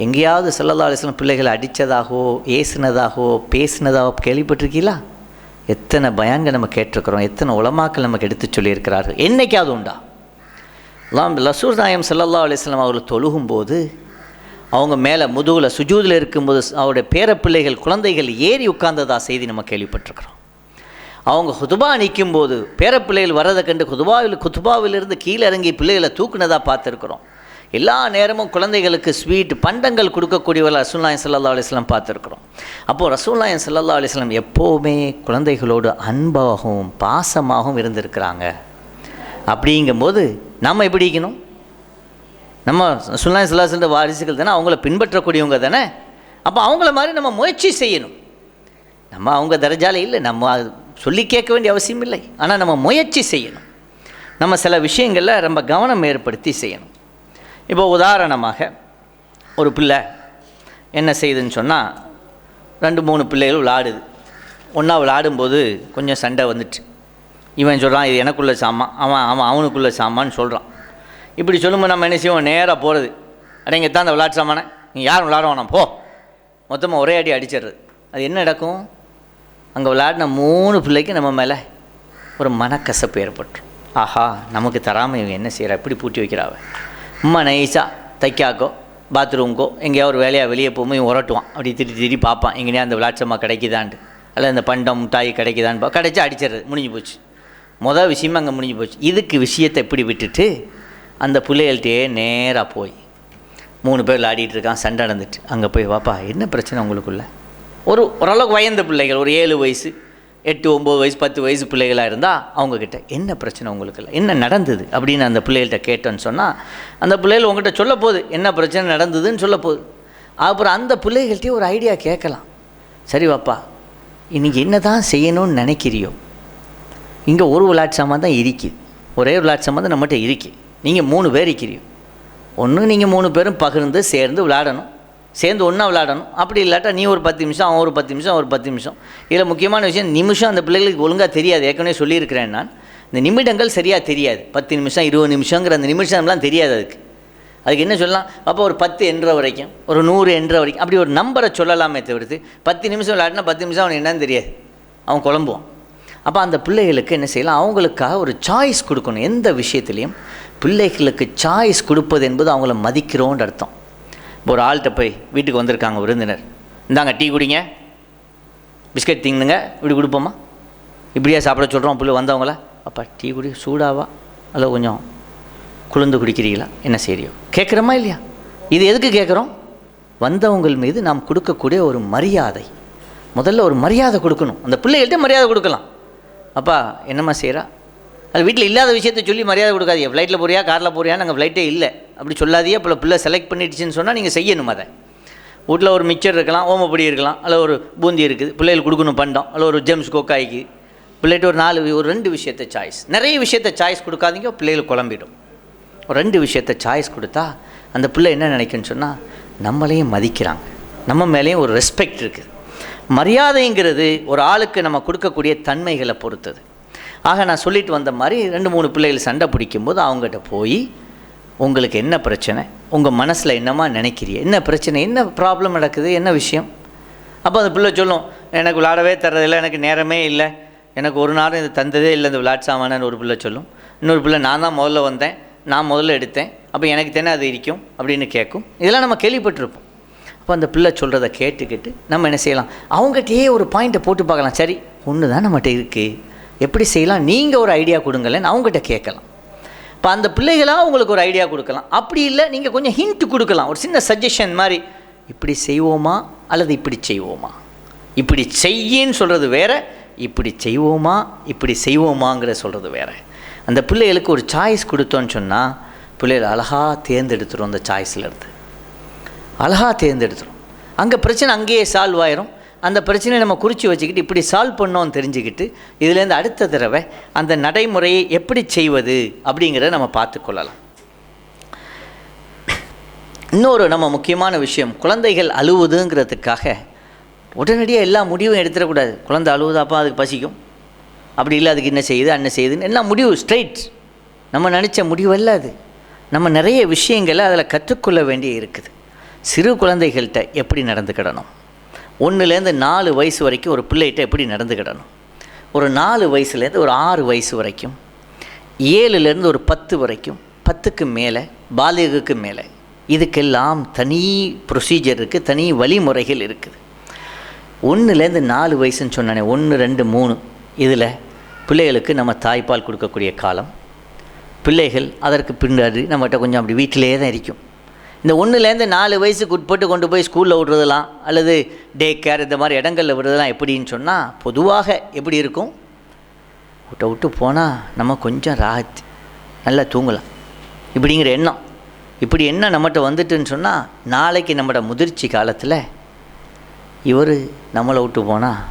எங்கேயாவது ஸல்லல்லாஹு அலைஹி வஸல்லம் பிள்ளைகளை அடித்ததாகவோ ஏசுனதாகவோ பேசினதாகவோ கேள்விப்பட்டிருக்கீங்களா? எத்தனை பயான்கள் நம்ம கேட்டிருக்கிறோம், எத்தனை உலமாக்கள் நமக்கு எடுத்து சொல்லியிருக்கிறார்கள். என்னைக்காவது உண்டா? ரசூல் நாயகம் ஸல்லல்லாஹு அலைஹி வஸல்லம் அவர்கள் தொழுகும்போது அவங்க மேலே முதுகில் சுஜூதில் இருக்கும்போது அவருடைய பேரப்பிள்ளைகள் குழந்தைகள் ஏறி உட்கார்ந்ததா செய்தி நம்ம கேள்விப்பட்டிருக்கிறோம். அவங்க குதுபா நிற்கும்போது பேரப்பிள்ளைகள் வர்றதை கண்டு குதுபாவிலிருந்து கீழே இறங்கி பிள்ளைகளை தூக்குனதாக பார்த்துருக்குறோம். எல்லா நேரமும் குழந்தைகளுக்கு ஸ்வீட் பண்டங்கள் கொடுக்கக்கூடியவர்கள் ரசூலுல்லாஹி ஸல்லல்லாஹு அலைஹி வஸல்லம் பார்த்துருக்குறோம். அப்போது ரசூலுல்லாஹி ஸல்லல்லாஹு அலைஹி வஸல்லம் எப்போவுமே குழந்தைகளோடு அன்பாகவும் பாசமாகவும் இருந்திருக்கிறாங்க. அப்படிங்கும்போது நம்ம எப்படி இருக்கணும்? நம்ம ரசூலுல்லாஹி ஸல்லல்லாஹு அலைஹி வஸல்லம் வாரிசுகள் தானே, அவங்கள பின்பற்றக்கூடியவங்க தானே. அப்போ அவங்கள மாதிரி நம்ம முயற்சி செய்யணும். நம்ம அவங்க தரஜால இல்லை, நம்ம சொல்லி கேட்க வேண்டிய அவசியம் இல்லை. ஆனால் நம்ம முயற்சி செய்யணும். நம்ம சில விஷயங்களில் ரொம்ப கவனம் ஏற்படுத்தி செய்யணும். இப்போ உதாரணமாக ஒரு பிள்ளை என்ன செய்யுதுன்னு சொன்னால், 2-3 பிள்ளைகள் விளாடுது. ஒன்றா விளாடும்போது கொஞ்சம் சண்டை வந்துட்டு, இவன் சொல்கிறான் இது எனக்குள்ள சாமான், அவனுக்குள்ள சாமான்னு சொல்கிறான். இப்படி சொல்லும்போது நம்ம என்ன செய்வோம், நேராக போகிறது, அடைங்க தான் அந்த விளையாட்டு சாமானை நீ யாரும் விளாடுவானா போ, மொத்தமாக ஒரே அடி அடிச்சிடுறது. அது என்ன நடக்கும், அங்கே விளையாடின 3 பிள்ளைக்கு நம்ம மேலே ஒரு மனக்கசப்பு ஏற்பட்டுரும். ஆஹா, நமக்கு தராமல் இவங்க என்ன செய்கிறா, இப்படி பூட்டி வைக்கிறாவ. அம்மா நைஸாக தைக்காக்கோ பாத்ரூம்க்கோ எங்கேயாவது ஒரு வேலையாக வெளியே போகும்போது உரட்டுவான். அப்படி திட்டி பார்ப்பான் எங்கேயா அந்த விளாட்சமாக கிடைக்குதான்ட்டு, அல்லது அந்த பண்டம் முட்டாய் கிடைக்குதான்னு கிடைச்சா அடிச்சிடுறது, முடிஞ்சு போச்சு. மொதல் விஷயமா அங்கே முடிஞ்சு போச்சு. இதுக்கு விஷயத்தை எப்படி விட்டுட்டு அந்த பிள்ளைகள்கிட்டே நேராக போய் 3 பேர் விளையாடிட்டு இருக்கான், சண்டை நடந்துட்டு, அங்கே போய் வாப்பா என்ன பிரச்சனை உங்களுக்குள்ள. ஓரளவுக்கு வயந்த பிள்ளைகள், ஒரு 7 வயசு 8, 9 வயசு 10 வயசு பிள்ளைகளாக இருந்தால் அவங்கக்கிட்ட என்ன பிரச்சனை உங்களுக்கு இல்லை, என்ன நடந்தது அப்படின்னு அந்த பிள்ளைகள்கிட்ட கேட்டோன்னு சொன்னால், அந்த பிள்ளைகள் உங்கள்கிட்ட சொல்ல போகுது என்ன பிரச்சனை நடந்ததுன்னு சொல்ல போகுது. அப்புறம் அந்த பிள்ளைகள்கிட்டே ஒரு ஐடியா கேட்கலாம். சரி வாப்பா, இன்றைக்கி என்ன தான் செய்யணும்னு நினைக்கிறியோ, இங்கே ஒரு விளையாட்டு சாமான் தான் இருக்குது, ஒரே விளையாட்டு சாமான் தான் நம்மகிட்ட இருக்குது, நீங்கள் 3 பேர் இருக்கிறியோ, ஒன்று நீங்கள் 3 பேரும் பகிர்ந்து சேர்ந்து விளையாடணும், சேர்ந்து ஒன்றா விளையாடணும். அப்படி இல்லாட்டா நீ ஒரு 10 நிமிஷம், அவன் ஒரு 10 நிமிஷம், ஒரு 10 நிமிஷம். இதில் முக்கியமான விஷயம், நிமிஷம் அந்த பிள்ளைகளுக்கு ஒழுங்காக தெரியாது. ஏற்கனவே சொல்லியிருக்கிறேன் நான், இந்த நிமிடங்கள் சரியாக தெரியாது. 10 நிமிஷம் 20 நிமிஷங்கிற அந்த நிமிஷம்லாம் தெரியாது. அதுக்கு என்ன சொல்லலாம், அப்போ ஒரு 10 என்ற வரைக்கும், ஒரு 100 என்ற வரைக்கும், அப்படி ஒரு நம்பரை சொல்லலாமே தவிர்த்து 10 நிமிஷம் விளையாடினா 10 நிமிஷம் அவனுக்கு என்னன்னு தெரியாது, அவன் குழம்புவான். அப்போ அந்த பிள்ளைகளுக்கு என்ன செய்யலாம், அவங்களுக்காக ஒரு சாய்ஸ் கொடுக்கணும். எந்த விஷயத்துலையும் பிள்ளைகளுக்கு சாய்ஸ் கொடுப்பது என்பது அவங்கள மதிக்கிறோன்ற அர்த்தம். இப்போ ஒரு ஆள்கிட்ட போய் வீட்டுக்கு வந்திருக்காங்க விருந்தினர், இந்தாங்க டீ குடிங்க, பிஸ்கட் திங்குங்க, இப்படி கொடுப்போமா, இப்படியா சாப்பிட சொல்கிறோம் பிள்ளை வந்தவங்கள. அப்பா டீ குடி, சூடாவா அல்ல கொஞ்சம் குளிர்ந்து குடிக்கிறீங்களா, என்ன செய்யறியோ, கேட்குறோமா இல்லையா? இது எதுக்கு கேட்குறோம், வந்தவங்கள் மீது நாம் கொடுக்கக்கூடிய ஒரு மரியாதை. முதல்ல ஒரு மரியாதை கொடுக்கணும், அந்த பிள்ளைகள்கிட்ட மரியாதை கொடுக்கலாம். அப்பா என்னம்மா செய்கிறா, அது வீட்டில் இல்லாத விஷயத்தை சொல்லி மரியாதை கொடுக்காதீங்க. ஃப்ளைட்டில் போறியா காரில் போறியா, நாங்கள் ஃப்ளைட்டே இல்லை அப்படி சொல்லாதீங்க. இப்போ பிள்ளை செலக்ட் பண்ணிடுச்சுன்னு சொன்னால் நீங்கள் செய்யணும். அதை வீட்டில் ஒரு மிக்சர் இருக்கலாம், ஓமப்பொடி இருக்கலாம், அல்ல ஒரு பூந்தி இருக்குது, பிள்ளைகளுக்கு கொடுக்கணும் பண்டம், அல்ல ஒரு ஜெம்ஸ் கோக்காய்க்கு பிள்ளைகிட்ட ஒரு 2 விஷயத்தை சாய்ஸ். நிறைய விஷயத்தை சாய்ஸ் கொடுக்காதீங்க, பிள்ளைகளுக்கு குழம்பிடும். ஒரு 2 விஷயத்தை சாய்ஸ் கொடுத்தா அந்த பிள்ளை என்ன நினைக்குன்னு சொன்னால், நம்மளையும் மதிக்கிறாங்க, நம்ம மேலேயும் ஒரு ரெஸ்பெக்ட் இருக்குது. மரியாதைங்கிறது ஒரு ஆளுக்கு நம்ம கொடுக்கக்கூடிய தன்மைகளை பொறுத்தது. ஆக நான் சொல்லிட்டு வந்த மாதிரி 2-3 பிள்ளைகள் சண்டை பிடிக்கும்போது அவங்ககிட்ட போய், உங்களுக்கு என்ன பிரச்சனை, உங்கள் மனசில் என்னமா நினைக்கிறீ, என்ன பிரச்சனை, என்ன ப்ராப்ளம் நடக்குது, என்ன விஷயம். அப்போ அந்த பிள்ளை சொல்லும், எனக்கு விளையாடவே தர்றதில்லை, எனக்கு நேரமே இல்லை, எனக்கு ஒரு நேரம் இது தந்ததே இல்லை இந்த விளையாட்டு சாமானு ஒரு பிள்ளை சொல்லும். இன்னொரு பிள்ளை, நான் தான் முதல்ல வந்தேன், நான் முதல்ல எடுத்தேன், அப்போ எனக்கு தானே அது இருக்கும் அப்படின்னு கேட்கும். இதெல்லாம் நம்ம கேள்விப்பட்டிருப்போம். அப்போ அந்த பிள்ளை சொல்கிறத கேட்டுக்கிட்டு நம்ம என்ன செய்யலாம், அவங்ககிட்டயே ஒரு பாயிண்ட்டை போட்டு பார்க்கலாம். சரி, ஒன்று தான் நம்மகிட்ட இருக்குது, எப்படி செய்யலாம், நீங்கள் ஒரு ஐடியா கொடுங்களேன்னு அவங்ககிட்ட கேட்கலாம். இப்போ அந்த பிள்ளைகளாக உங்களுக்கு ஒரு ஐடியா கொடுக்கலாம். அப்படி இல்லை, நீங்கள் கொஞ்சம் ஹிண்ட் கொடுக்கலாம், ஒரு சின்ன சஜஷன் மாதிரி, இப்படி செய்வோமா அல்லது இப்படி செய்வோமா, இப்படி செய்யின்னு சொல்கிறது வேறு, இப்படி செய்வோமா இப்படி செய்வோமாங்கிற சொல்கிறது வேறு. அந்த பிள்ளைகளுக்கு ஒரு சாய்ஸ் கொடுத்தோன்னு சொன்னால் பிள்ளைகள் அழகாக தேர்ந்தெடுத்துரும். அந்த சாய்ஸில் இருந்து அழகாக தேர்ந்தெடுத்துரும். அங்கே பிரச்சனை அங்கேயே சால்வ் ஆயிரும். அந்த பிரச்சனையை நம்ம குறித்து வச்சுக்கிட்டு இப்படி சால்வ் பண்ணோன்னு தெரிஞ்சுக்கிட்டு இதுலேருந்து அடுத்த தடவை அந்த நடைமுறையை எப்படி செய்வது அப்படிங்கிறத நம்ம பார்த்துக்கொள்ளலாம். இன்னொரு நம்ம முக்கியமான விஷயம், குழந்தைகள் அழுவுதுங்கிறதுக்காக உடனடியாக எல்லா முடிவும் எடுத்துடக்கூடாது. குழந்தை அழுவுதாப்பா அதுக்கு பசிக்கும், அப்படி இல்லை அதுக்கு என்ன செய்யுது என்ன செய்யுதுன்னு எல்லாம் முடிவு ஸ்ட்ரைட் நம்ம நினச்ச முடிவல்ல அது. நம்ம நிறைய விஷயங்களை அதில் கற்றுக்கொள்ள வேண்டிய இருக்குது. சிறு குழந்தைகள்கிட்ட எப்படி நடந்துக்கிடணும், 1லேருந்து 4 வயசு வரைக்கும் ஒரு பிள்ளைகிட்ட எப்படி நடந்துக்கிடணும், ஒரு 4 வயசுலேருந்து ஒரு 6 வயசு வரைக்கும், 7லேருந்து ஒரு 10 வரைக்கும், 10க்கு மேலே பாலிகுக்கு மேலே, இதுக்கெல்லாம் தனி ப்ரொசீஜர் இருக்குது, தனி வழிமுறைகள் இருக்குது. 1லேருந்து 4 வயசுன்னு சொன்னானே, 1, 2, 3 இதில் பிள்ளைகளுக்கு நம்ம தாய்ப்பால் கொடுக்கக்கூடிய காலம். பிள்ளைகள் அதற்கு பின்னாடி நம்மகிட்ட கொஞ்சம் அப்படி வீட்டிலே தான் இருக்கும். இந்த 1லேருந்து 4 வயசுக்கு உட்பட்டு கொண்டு போய் ஸ்கூலில் விடுறதெல்லாம் அல்லது டே கேர் இந்த மாதிரி இடங்களில் விடுறதெல்லாம் எப்படின்னு சொன்னால், பொதுவாக எப்படி இருக்கும், விட்டு போனால் நம்ம கொஞ்சம் ராகத்து நல்லா தூங்கலாம் இப்படிங்கிற எண்ணம். இப்படி எண்ணம் நம்மகிட்ட வந்துட்டுன்னு சொன்னால், நாளைக்கு நம்மளோட முதிர்ச்சி காலத்தில் இவர் நம்மளை விட்டு போனால்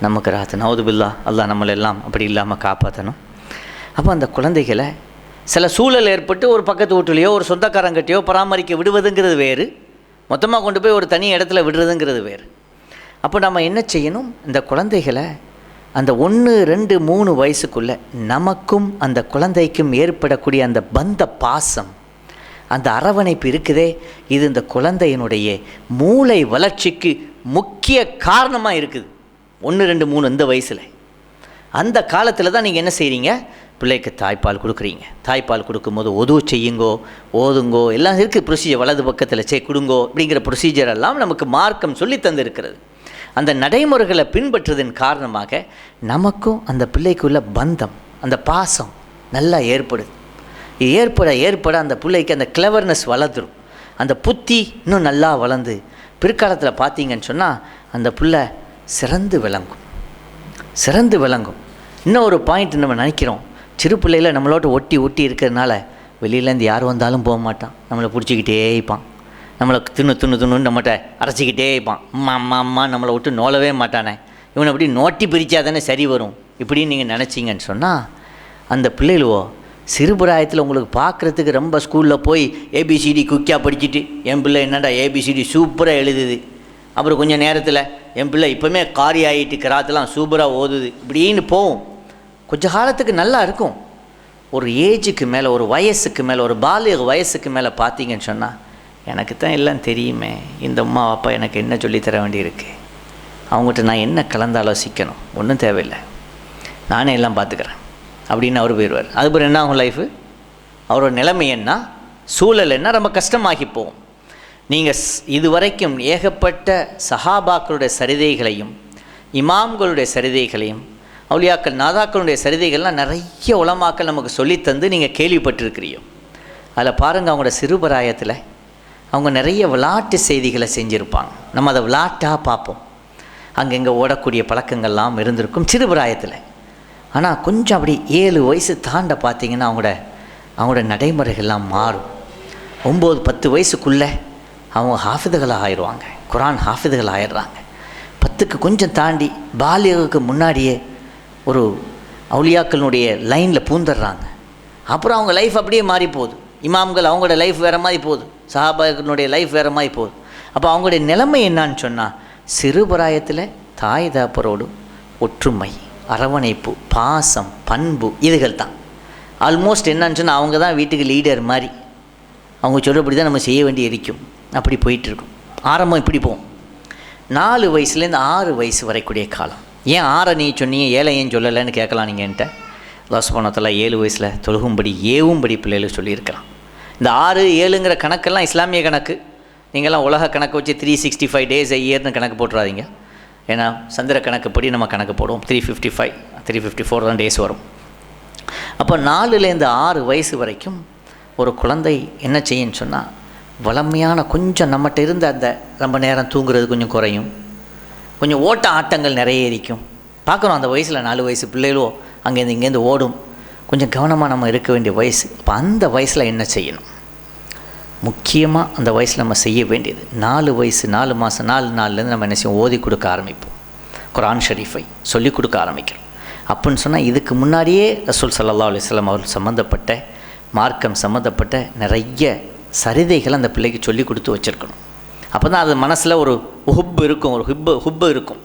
நமக்கு ராத்து நவுதுபில்லா அல்லாஹ் நம்மளெல்லாம் அப்படி இல்லாமல் காப்பாற்றணும். அப்போ அந்த குழந்தைகளை சில சூழல் ஏற்பட்டு ஒரு பக்கத்து வீட்டுலையோ ஒரு சொந்தக்காரங்கிட்டையோ பராமரிக்க விடுவதுங்கிறது வேறு, மொத்தமாக கொண்டு போய் ஒரு தனி இடத்துல விடுறதுங்கிறது வேறு. அப்போ நம்ம என்ன செய்யணும், இந்த குழந்தைகளை அந்த 1, 2, 3 வயசுக்குள்ளே நமக்கும் அந்த குழந்தைக்கும் ஏற்படக்கூடிய அந்த பந்த பாசம், அந்த அரவணைப்பு இருக்குதே, இது இந்த குழந்தையினுடைய மூளை வளர்ச்சிக்கு முக்கிய காரணமாக இருக்குது. 1, 2, 3 இந்த வயசில், அந்த காலத்தில் தான் நீங்கள் என்ன செய்கிறீங்க, பிள்ளைக்கு தாய்ப்பால் கொடுக்குறீங்க. தாய்ப்பால் கொடுக்கும்போது உதவு செய்யுங்கோ, ஓதுங்கோ, எல்லாம் இருக்குது ப்ரொசீஜர். வலது பக்கத்தில் கொடுங்கோ அப்படிங்கிற ப்ரொசீஜர் எல்லாம் நமக்கு மார்க்கம் சொல்லி தந்திருக்கிறது. அந்த நடைமுறைகளை பின்பற்றுவதன் காரணமாக நமக்கும் அந்த பிள்ளைக்குள்ள பந்தம், அந்த பாசம் நல்லா ஏற்படுது. ஏற்பட அந்த பிள்ளைக்கு அந்த கிளவர்னஸ் வளர்ந்துடும், அந்த புத்தி இன்னும் நல்லா வளர்ந்து பிற்காலத்தில் பார்த்தீங்கன்னு சொன்னால் அந்த பிள்ளை சிறந்து விளங்கும். இன்னும் ஒரு பாயிண்ட் நம்ம நினைக்கிறோம், சிறு பிள்ளையில் நம்மளோட ஒட்டி இருக்கிறதுனால வெளியிலேருந்து யார் வந்தாலும் போக மாட்டான், நம்மளை பிடிச்சிக்கிட்டே இருப்பான், நம்மளை தின்னு நம்மகிட்ட அரைச்சிக்கிட்டே இருப்பான், அம்மா நம்மளை விட்டு நோலவே மாட்டானே, இவனை அப்படி நோட்டி பிரித்தா தானே சரி வரும் இப்படின்னு நீங்கள் நினச்சிங்கன்னு சொன்னால், அந்த பிள்ளைகளோ சிறுபிராயத்தில் உங்களுக்கு பார்க்குறதுக்கு ரொம்ப ஸ்கூலில் போய் ஏபிசிடி குக்கியாக படிச்சுட்டு, என் பிள்ளை என்னடா ஏபிசிடி சூப்பராக எழுதுது, அப்புறம் கொஞ்சம் நேரத்தில் என் பிள்ளை இப்போவுமே காரி ஆகிட்டு கிராத்தெல்லாம் சூப்பராக ஓதுது இப்படின்னு போகும். கொஞ்ச காலத்துக்கு நல்லா இருக்கும். ஒரு ஏஜுக்கு மேலே, ஒரு வயசுக்கு மேலே, ஒரு பாலிக வயசுக்கு மேலே பார்த்தீங்கன்னு சொன்னால், எனக்கு தான் எல்லாம் தெரியுமே, இந்த அம்மா அப்பா எனக்கு என்ன சொல்லித்தர வேண்டியிருக்கு, அவங்ககிட்ட நான் என்ன கலந்து ஆலோசிக்கணும், ஒன்றும் தேவையில்லை, நானே எல்லாம் பார்த்துக்கிறேன் அப்படின்னு அவர் போயிடுவார். அதுக்கப்புறம் என்ன ஆகும் லைஃபு, அவரோட நிலைமை என்ன, சூழல் என்ன, ரொம்ப கஷ்டமாகி போகும். நீங்கள் இதுவரைக்கும் ஏகப்பட்ட சஹாபாக்களுடைய சரிதைகளையும் இமாம்களுடைய சரிதைகளையும் அவுலியாக்கள் நாதாக்களுடைய சரிதைகள்லாம் நிறைய உலமாக்கள் நமக்கு சொல்லித்தந்து நீங்கள் கேள்விப்பட்டிருக்கிறீங்க. அதில் பாருங்கள், அவங்களோட சிறுபிராயத்தில் அவங்க நிறைய விளையாட்டு செய்திகளை செஞ்சுருப்பாங்க. நம்ம அதை விளையாட்டாக பார்ப்போம், அங்கங்கே ஓடக்கூடிய பழக்கங்கள்லாம் இருந்திருக்கும் சிறுபிராயத்தில். ஆனால் கொஞ்சம் அப்படி 7 வயசு தாண்ட பார்த்திங்கன்னா அவங்களோட நடைமுறைகள்லாம் மாறும். 9, 10 வயசுக்குள்ளே அவங்க ஹாஃபிதுகளாக ஆயிடுவாங்க, குரான் ஹாஃபிதுகள் ஆயிடுறாங்க. 10க்கு கொஞ்சம் தாண்டி பாலியகுக்கு முன்னாடியே ஒரு அவுலியாக்களுடைய லைனில் பூந்துடுறாங்க. அப்புறம் அவங்க லைஃப் அப்படியே மாறி போகுது. இமாம்கள் அவங்களோட லைஃப் வேறு மாதிரி போகுது, சஹாபாக்களுடைய லைஃப் வேறு மாதிரி போகுது. அப்போ அவங்களுடைய நிலைமை என்னான்னு சொன்னால், சிறுபிராயத்தில் தாய் தாப்பரோடு ஒற்றுமை, அரவணைப்பு, பாசம், பண்பு இதுகள் தான் ஆல்மோஸ்ட். என்னன்னு சொன்னால் அவங்க தான் வீட்டுக்கு லீடர் மாதிரி, அவங்க சொல்கிறபடி தான் நம்ம செய்ய வேண்டி இருக்கும். அப்படி போயிட்டுருக்கும். ஆரம்பம் இப்படி போகும். 4 வயசுலேருந்து 6 வயசு வரைக்கூடிய காலம். ஏன் 6 நீ சொன்னீங்க, 7 ஏன் சொல்லலைன்னு கேட்கலாம் நீங்கள் என்கிட்ட. அல்லாஹ் சுப்ஹானஹு வ தஆலா 7 வயசில் தொழுகும்படி ஏவும்படி பிள்ளைகளுக்கு சொல்லியிருக்கிறான். இந்த 6, 7ங்கிற கணக்கெல்லாம் இஸ்லாமிய கணக்கு. நீங்கள்லாம் உலக கணக்கு வச்சு 365 days a yearனு கணக்கு போட்டுறாதீங்க. ஏன்னா சந்திர கணக்குப்படி நம்ம கணக்கு போடுவோம், 355, 354 தான் டேஸ் வரும். அப்போ 4லேருந்து 6 வயசு வரைக்கும் ஒரு குழந்தை என்ன செய்யுன்னு சொன்னால், வளமையான கொஞ்சம் நம்மகிட்ட இருந்த அந்த ரொம்ப நேரம் தூங்குறது கொஞ்சம் குறையும், கொஞ்சம் ஓட்ட ஆட்டங்கள் நிறைய இருக்கும். பார்க்குறோம் அந்த வயசில் 4 வயசு பிள்ளைகளோ அங்கேருந்து இங்கேருந்து ஓடும். கொஞ்சம் கவனமாக நம்ம இருக்க வேண்டிய வயசு. இப்போ அந்த வயசில் என்ன செய்யணும், முக்கியமாக அந்த வயசில் நம்ம செய்ய வேண்டியது, 4 வயசு 4 மாதம் 4 நாள்லேருந்து நம்ம என்ன செய்வோம், ஓதி கொடுக்க ஆரம்பிப்போம். குர்ஆன் ஷரீஃபை சொல்லிக் கொடுக்க ஆரம்பிக்கிறோம். அப்படின்னு சொன்னால் இதுக்கு முன்னாடியே ரசூல் ஸல்லல்லாஹு அலைஹி வஸல்லம் அவர்கள் சம்மந்தப்பட்ட மார்க்கம் சம்மந்தப்பட்ட நிறைய சரிதைகள் அந்த பிள்ளைக்கு சொல்லி கொடுத்து வச்சுருக்கணும். அப்போ தான் அது மனசில் ஒரு ஹுப் இருக்கும், ஒரு ஹுப்பு இருக்கும்.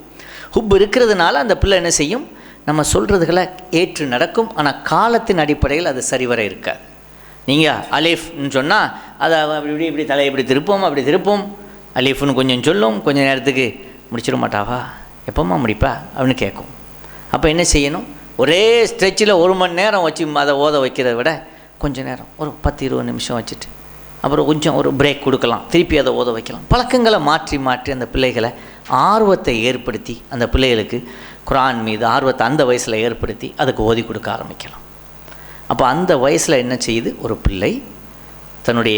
ஹுப் இருக்கிறதுனால அந்த பிள்ளை என்ன செய்யும், நம்ம சொல்கிறதுகளை ஏற்று நடக்கும். ஆனால் காலத்தின் அடிப்படையில் அது சரிவர இருக்காது. நீங்கள் அலிஃப்னு சொன்னால் அதை இப்படி தலையை இப்படி திருப்போம், அலிஃப்னு கொஞ்சம் சொல்லும், கொஞ்சம் நேரத்துக்கு முடிச்சிட மாட்டாவா, எப்போம்மா முடிப்பா அப்படின்னு கேட்கும். அப்போ என்ன செய்யணும், ஒரே ஸ்ட்ரெச்சில் 1 மணி நேரம் வச்சு அதை ஓத வைக்கிறத விட கொஞ்சம் நேரம் ஒரு 10-20 நிமிஷம் வச்சுட்டு அப்புறம் கொஞ்சம் ஒரு பிரேக் கொடுக்கலாம், திருப்பி அதை ஓத வைக்கலாம். பழக்கங்களை மாற்றி அந்த பிள்ளைகளை ஆர்வத்தை ஏற்படுத்தி, அந்த பிள்ளைகளுக்கு குர்ஆன் மீது ஆர்வத்தை அந்த வயசில் ஏற்படுத்தி அதுக்கு ஓதி கொடுக்க ஆரம்பிக்கலாம். அப்போ அந்த வயசில் என்ன செய்யுது, ஒரு பிள்ளை தன்னுடைய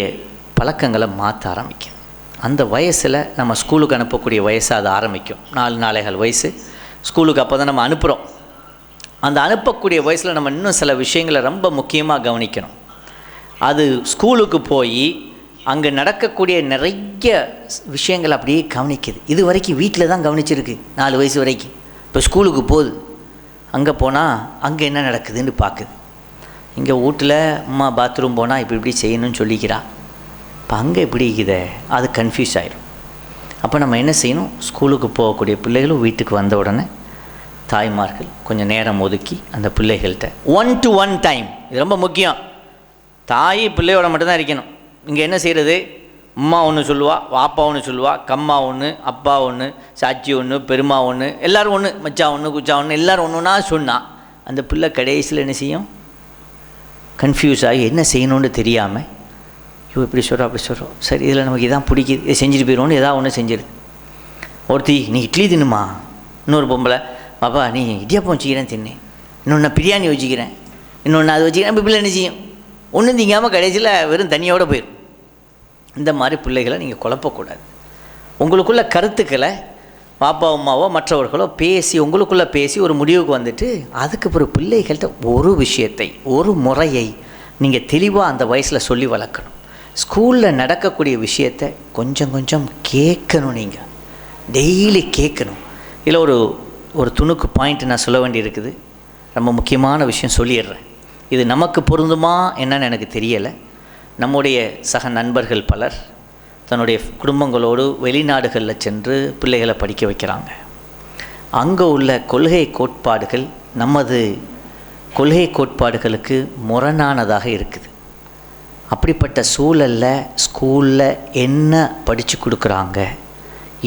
பழக்கங்களை மாற்ற ஆரம்பிக்கும். அந்த வயசில் நம்ம ஸ்கூலுக்கு அனுப்பக்கூடிய வயசை அது ஆரம்பிக்கும். 4-4.5 வயசு ஸ்கூலுக்கு அப்போ தான் நம்ம அனுப்புகிறோம். அந்த அனுப்பக்கூடிய வயசில் நம்ம இன்னும் சில விஷயங்களை ரொம்ப முக்கியமாக கவனிக்கணும். அது ஸ்கூலுக்கு போய் அங்கே நடக்கக்கூடிய நிறைய விஷயங்கள் அப்படியே கவனிக்குது. இது வரைக்கும் வீட்டில் தான் கவனிச்சிருக்கு 4 வயசு வரைக்கும். இப்போ ஸ்கூலுக்கு போகுது, அங்கே போனால் அங்கே என்ன நடக்குதுன்னு பார்க்குது. இங்கே வீட்டில் அம்மா பாத்ரூம் போனால் இப்படி செய்யணும்னு சொல்லிக்கிறா. இப்போ அங்கே எப்படி இருக்குதே, அது கன்ஃபியூஸ் ஆகிடும். அப்போ நம்ம என்ன செய்யணும், ஸ்கூலுக்கு போகக்கூடிய பிள்ளைகளும் வீட்டுக்கு வந்த உடனே தாய்மார்கள் கொஞ்சம் நேரம் ஒதுக்கி அந்த பிள்ளைகள்கிட்ட 1-to-1 டைம், இது ரொம்ப முக்கியம். தாய் பிள்ளையோட மட்டும்தான் இருக்கணும். இங்கே என்ன செய்கிறது, அம்மா ஒன்று சொல்லுவா, வாப்பா ஒன்று சொல்லுவா, கம்மா ஒன்று, அப்பா ஒன்று, சாட்சி ஒன்று, பெருமா ஒன்று, எல்லோரும் ஒன்று, மச்சா ஒன்று, குச்சா ஒன்று, எல்லோரும் ஒன்று ஒன்றா சொன்னால் அந்த பிள்ளை கடைசியில் என்ன செய்யும், கன்ஃபியூஸ் ஆகி என்ன செய்யணுன்னு தெரியாமல், இப்படி சொல்கிறோம் அப்படி சொல்கிறோம், சரி இதில் நமக்கு இதான் பிடிக்குது, இதை செஞ்சுட்டு போயிடுவோன்னு ஏதாவது ஒன்று செஞ்சிடு. ஒருத்தி நீ இட்லி தின்னுமா, இன்னொரு பொம்பளை பாப்பா நீ இடியாப்பம் வச்சுக்கிறேன் தின்னு, இன்னொன்று நான் பிரியாணி வச்சுக்கிறேன், இன்னொன்று அது வச்சுக்கிறேன். இப்போ பிள்ளை என்ன செய்யும், ஒன்றும் திங்காமல் கடைசியில் வெறும் தண்ணியோடு போயிடும். இந்த மாதிரி பிள்ளைகளை நீங்கள் குழப்பக்கூடாது. உங்களுக்குள்ள கருத்துக்களை பாப்பா அம்மாவோ மற்றவர்களோ பேசி உங்களுக்குள்ளே பேசி ஒரு முடிவுக்கு வந்துட்டு அதுக்கப்புறம் பிள்ளைகள்கிட்ட ஒரு விஷயத்தை ஒரு முறையை நீங்கள் தெளிவாக அந்த வயசில் சொல்லி வளர்க்கணும். ஸ்கூலில் நடக்கக்கூடிய விஷயத்தை கொஞ்சம் கொஞ்சம் கேட்கணும். நீங்கள் டெய்லி கேட்கணும். இதில் ஒரு துணுக்கு பாயிண்ட் நான் சொல்ல வேண்டியிருக்குது. ரொம்ப முக்கியமான விஷயம் சொல்லிடுறேன். இது நமக்கு பொருந்துமா என்னன்னு எனக்கு தெரியலை. நம்முடைய சக நண்பர்கள் பலர் தன்னுடைய குடும்பங்களோடு வெளிநாடுகளில் சென்று பிள்ளைகளை படிக்க வைக்கிறாங்க. அங்கே உள்ள கொள்கை கோட்பாடுகள் நமது கொள்கை கோட்பாடுகளுக்கு முரணானதாக இருக்குது. அப்படிப்பட்ட சூழலில் ஸ்கூலில் என்ன படித்து கொடுக்குறாங்க,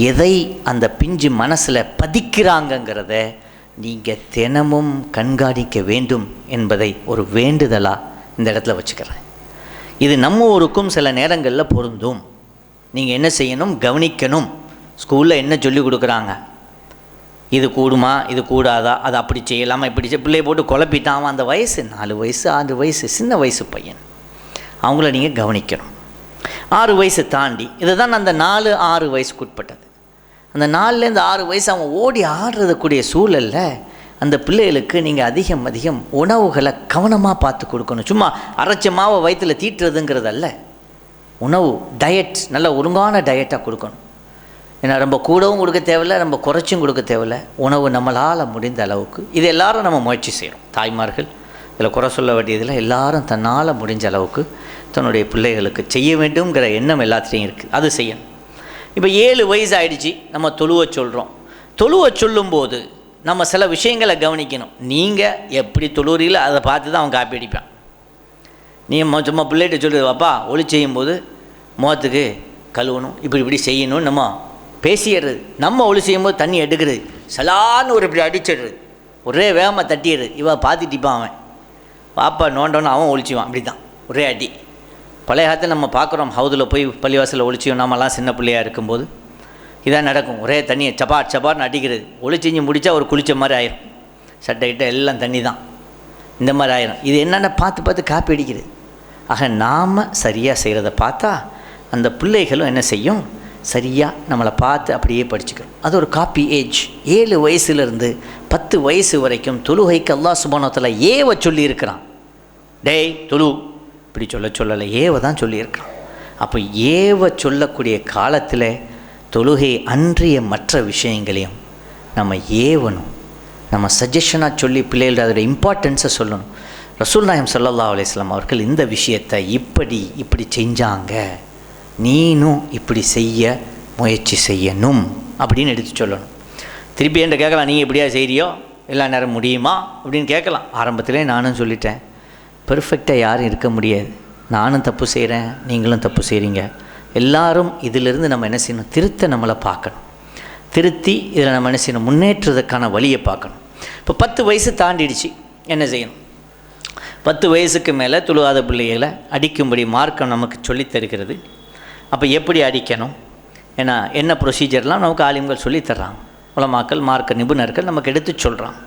எதை அந்த பிஞ்சு மனசில் பதிக்கிறாங்கங்கிறத நீங்கள் தினமும் கண்காணிக்க வேண்டும் என்பதை ஒரு வேண்டுதலாக இந்த இடத்துல வச்சுக்கிறேன். இது நம்ம ஊருக்கும் சில நேரங்களில் பொருந்தும். நீங்கள் என்ன செய்யணும், கவனிக்கணும். ஸ்கூலில் என்ன சொல்லி கொடுக்குறாங்க, இது கூடுமா இது கூடாதா, அது அப்படி செய்யலாமா இப்படி பிள்ளையை போட்டு குழப்பிட்டான். அந்த வயசு 4 வயசு 6 வயசு சின்ன வயசு பையன், அவங்கள நீங்கள் கவனிக்கணும். 6 வயசு தாண்டி இதுதான் அந்த 4-6 வயசுக்கு உட்பட்டது. அந்த 4லேருந்து 6 வயசு அவங்க ஓடி ஆடுறதுக்கூடிய சூழலில் அந்த பிள்ளைகளுக்கு நீங்கள் அதிகம் உணவுகளை கவனமாக பார்த்து கொடுக்கணும். சும்மா அரைச்ச மாவை வயிற்றில் தீட்டுறதுங்கிறதல்ல. உணவு டயட் நல்ல ஒழுங்கான டயட்டாக கொடுக்கணும். ஏன்னா ரொம்ப கூடவும் கொடுக்க தேவையில்லை, ரொம்ப குறைச்சும் கொடுக்க தேவையில்லை. உணவு நம்மளால் முடிந்த அளவுக்கு இது எல்லோரும் நம்ம முயற்சி செய்கிறோம். தாய்மார்கள் இதில் குறை சொல்ல வேண்டியதில் எல்லாரும் தன்னால் முடிஞ்ச அளவுக்கு தன்னுடைய பிள்ளைகளுக்கு செய்ய வேண்டும்ங்கிற எண்ணம் எல்லாத்துலேயும் இருக்குது. அது செய்யணும். இப்போ 7 வயசு ஆகிடுச்சு, நம்ம தொழுவ சொல்கிறோம். தொழுவ சொல்லும்போது நம்ம சில விஷயங்களை கவனிக்கணும். நீங்கள் எப்படி தொழுறீங்களோ அதை பார்த்து தான் அவன் காப்பி அடிப்பான். நீங்கள் சும்மா பிள்ளைகிட்ட சொல்லுவாப்பா ஒளி செய்யும்போது முகத்துக்கு கழுவணும், இப்படி செய்யணும் நம்ம பேசிடுறது. நம்ம ஒளி செய்யும்போது தண்ணி எடுக்கிறது, சலான்னு ஒரு இப்படி அடிச்சிடுறது, ஒரே வேகமாக தட்டிடுறது. இவன் பார்த்துட்டிப்பான், அவன் பாப்பா நோண்டோன்னு அவன் ஒழிச்சுவான். அப்படி தான் ஒரே அடி. பழைய காலத்தில் நம்ம பார்க்குறோம், ஹவுதில் போய் பள்ளிவாசலில் ஒழிச்சியும் நம்மலாம் சின்ன பிள்ளையாக இருக்கும்போது இதான் நடக்கும். ஒரே தண்ணியை சப்பாட்னு அடிக்கிறது. ஒளி செஞ்சு முடித்தா ஒரு குளிச்ச மாதிரி ஆயிரும், சட்டைக்கிட்ட எல்லாம் தண்ணி தான், இந்த மாதிரி ஆயிரும். இது என்னென்ன பார்த்து காப்பி அடிக்கிறது. ஆக நாம் சரியாக செய்கிறத பார்த்தா அந்த பிள்ளைகளும் என்ன செய்யும், சரியாக நம்மளை பார்த்து அப்படியே படிச்சுக்கிறோம். அது ஒரு காப்பி ஏஜ். 7 வயசுலேருந்து 10 வயசு வரைக்கும் தொழுகைக்கு அல்லாஹ் சுப்ஹானஹு வ தஆலா ஏவ சொல்லியிருக்கிறான். டேய் தொழு இப்படி சொல்லலை, ஏவ தான் சொல்லியிருக்கிறான். அப்போ ஏவ சொல்லக்கூடிய காலத்தில் தொழுகை அன்றிய மற்ற விஷயங்களையும் நம்ம ஏவணும். நம்ம சஜஷனாக சொல்லி பிள்ளைகளோட அதோட இம்பார்ட்டன்ஸை சொல்லணும். ரசூல் நாயகம் ஸல்லல்லாஹு அலைஹி வஸல்லம் அவர்கள் இந்த விஷயத்தை இப்படி செஞ்சாங்க, நீனும் இப்படி செய்ய முயற்சி செய்யணும் அப்படின்னு எடுத்து சொல்லணும். திருப்பி என்கிட்ட கேட்கலாம், நீங்கள் எப்படியா செய்கிறியோ எல்லா நேரம் முடியுமா அப்படின்னு கேட்கலாம். ஆரம்பத்திலே நானும் சொல்லிட்டேன், பெர்ஃபெக்டாக யாரும் இருக்க முடியாது. நானும் தப்பு செய்கிறேன், நீங்களும் தப்பு செய்கிறீங்க. எல்லாரும் இதிலிருந்து நம்ம என்ன செய்யணும், திருத்த நம்மளை பார்க்கணும். திருத்தி இதில் நம்ம என்ன செய்யணும், முன்னேற்றதுக்கான வழியை பார்க்கணும். இப்போ 10 வயசு தாண்டிடுச்சு, என்ன செய்யணும்? 10 வயசுக்கு மேலே தொழுகாத பிள்ளைகளை அடிக்கும்படி மார்க்கம் நமக்கு சொல்லித் தருகிறது. அப்போ எப்படி அடிக்கணும், ஏன்னா என்ன ப்ரொசீஜர்லாம் நமக்கு ஆலிம்கள் சொல்லித்தர்றாங்க. உலமாக்கள் மார்க்க நிபுணர்கள் நமக்கு எடுத்து சொல்கிறான்.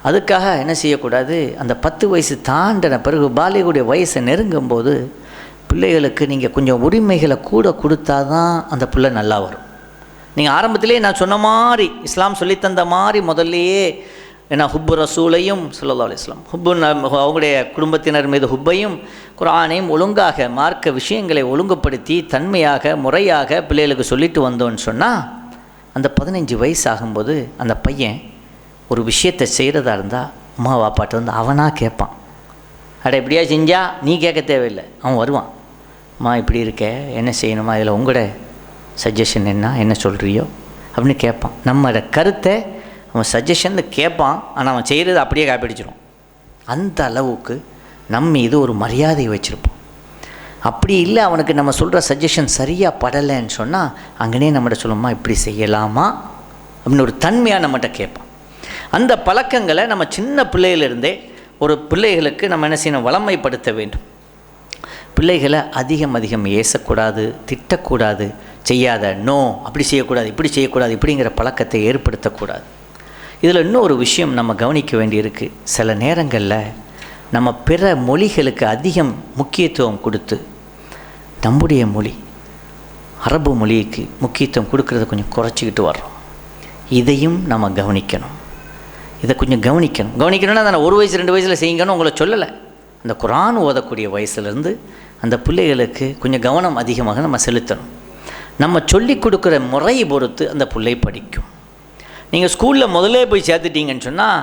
அதுக்காக என்ன செய்யக்கூடாது, அந்த 10 வயசு தாண்டின பிறகு பாலிகுடைய வயசை நெருங்கும்போது பிள்ளைகளுக்கு நீங்கள் கொஞ்சம் உரிமைகளை கூட கொடுத்தா தான் அந்த பிள்ளை நல்லா வரும். நீங்கள் ஆரம்பத்திலே நான் சொன்ன மாதிரி இஸ்லாம் சொல்லித்தந்த மாதிரி முதல்லையே ஏன்னா ஹுப்பு ரசூலையும் ஸல்லல்லாஹு அலைஹி வஸல்லம் அவங்களுடைய குடும்பத்தினர் மீது ஹுப்பையும் குர்ஆனையும் ஒழுங்காக மார்க்க விஷயங்களை ஒழுங்குபடுத்தி தன்மையாக முறையாக பிள்ளைகளுக்கு சொல்லிட்டு வந்தோன்னு சொன்னால் அந்த 15 வயசு ஆகும்போது அந்த பையன் ஒரு விஷயத்தை செய்கிறதா இருந்தால் அம்மா வாப்பாட்ட வந்து அவனாக கேட்பான். அட இப்படியா செஞ்சா நீ கேட்க தேவையில்லை, அவன் வருவான். அம்மா இப்படி இருக்க, என்ன செய்யணுமா, இதில் உங்களோட சஜஷன் என்ன சொல்கிறியோ அப்படின்னு கேட்பான். நம்மளோட கருத்தை அவன் சஜஷன் கேட்பான், ஆனால் அவன் செய்கிறது அப்படியே காப்பிடிச்சிடும். அந்த அளவுக்கு நம்ம மீது ஒரு மரியாதையை வச்சுருப்போம். அப்படி இல்லை, அவனுக்கு நம்ம சொல்கிற சஜஷன் சரியாக படலைன்னு சொன்னால் அங்கனே நம்மகிட்ட சொல்லுமா இப்படி செய்யலாமா அப்படின்னு ஒரு தன்மையாக நம்மகிட்ட கேட்பான். அந்த பழக்கங்களை நம்ம சின்ன பிள்ளையிலிருந்தே ஒரு பிள்ளைகளுக்கு நம்ம என்ன செய்யணும், வளமைப்படுத்த வேண்டும். பிள்ளைகளை அதிகம் ஏசக்கூடாது, திட்டக்கூடாது, செய்யாத, நோ அப்படி செய்யக்கூடாது, இப்படி செய்யக்கூடாது, இப்படிங்கிற பழக்கத்தை ஏற்படுத்தக்கூடாது. இதில் இன்னொரு விஷயம் நம்ம கவனிக்க வேண்டியிருக்கு. சில நேரங்களில் நம்ம பிற மொழிகளுக்கு அதிகம் முக்கியத்துவம் கொடுத்து நம்முடைய மொழி அரபு மொழிக்கு முக்கியத்துவம் கொடுக்கறத கொஞ்சம் குறைச்சிக்கிட்டு வர்றோம். இதையும் நம்ம கவனிக்கணும். இதை கொஞ்சம் கவனிக்கணும்னா அதை 1 வயசு 2 வயசில் செய்யுங்கன்னு உங்களை சொல்லலை. அந்த குர்ஆன் ஓதக்கூடிய வயசுலேருந்து அந்த பிள்ளைகளுக்கு கொஞ்சம் கவனம் அதிகமாக நம்ம செலுத்தணும். நம்ம சொல்லி கொடுக்குற முறையை பொறுத்து அந்த பிள்ளை படிக்கும். நீங்கள் ஸ்கூலில் முதலே போய் சேர்த்துட்டீங்கன்னு சொன்னால்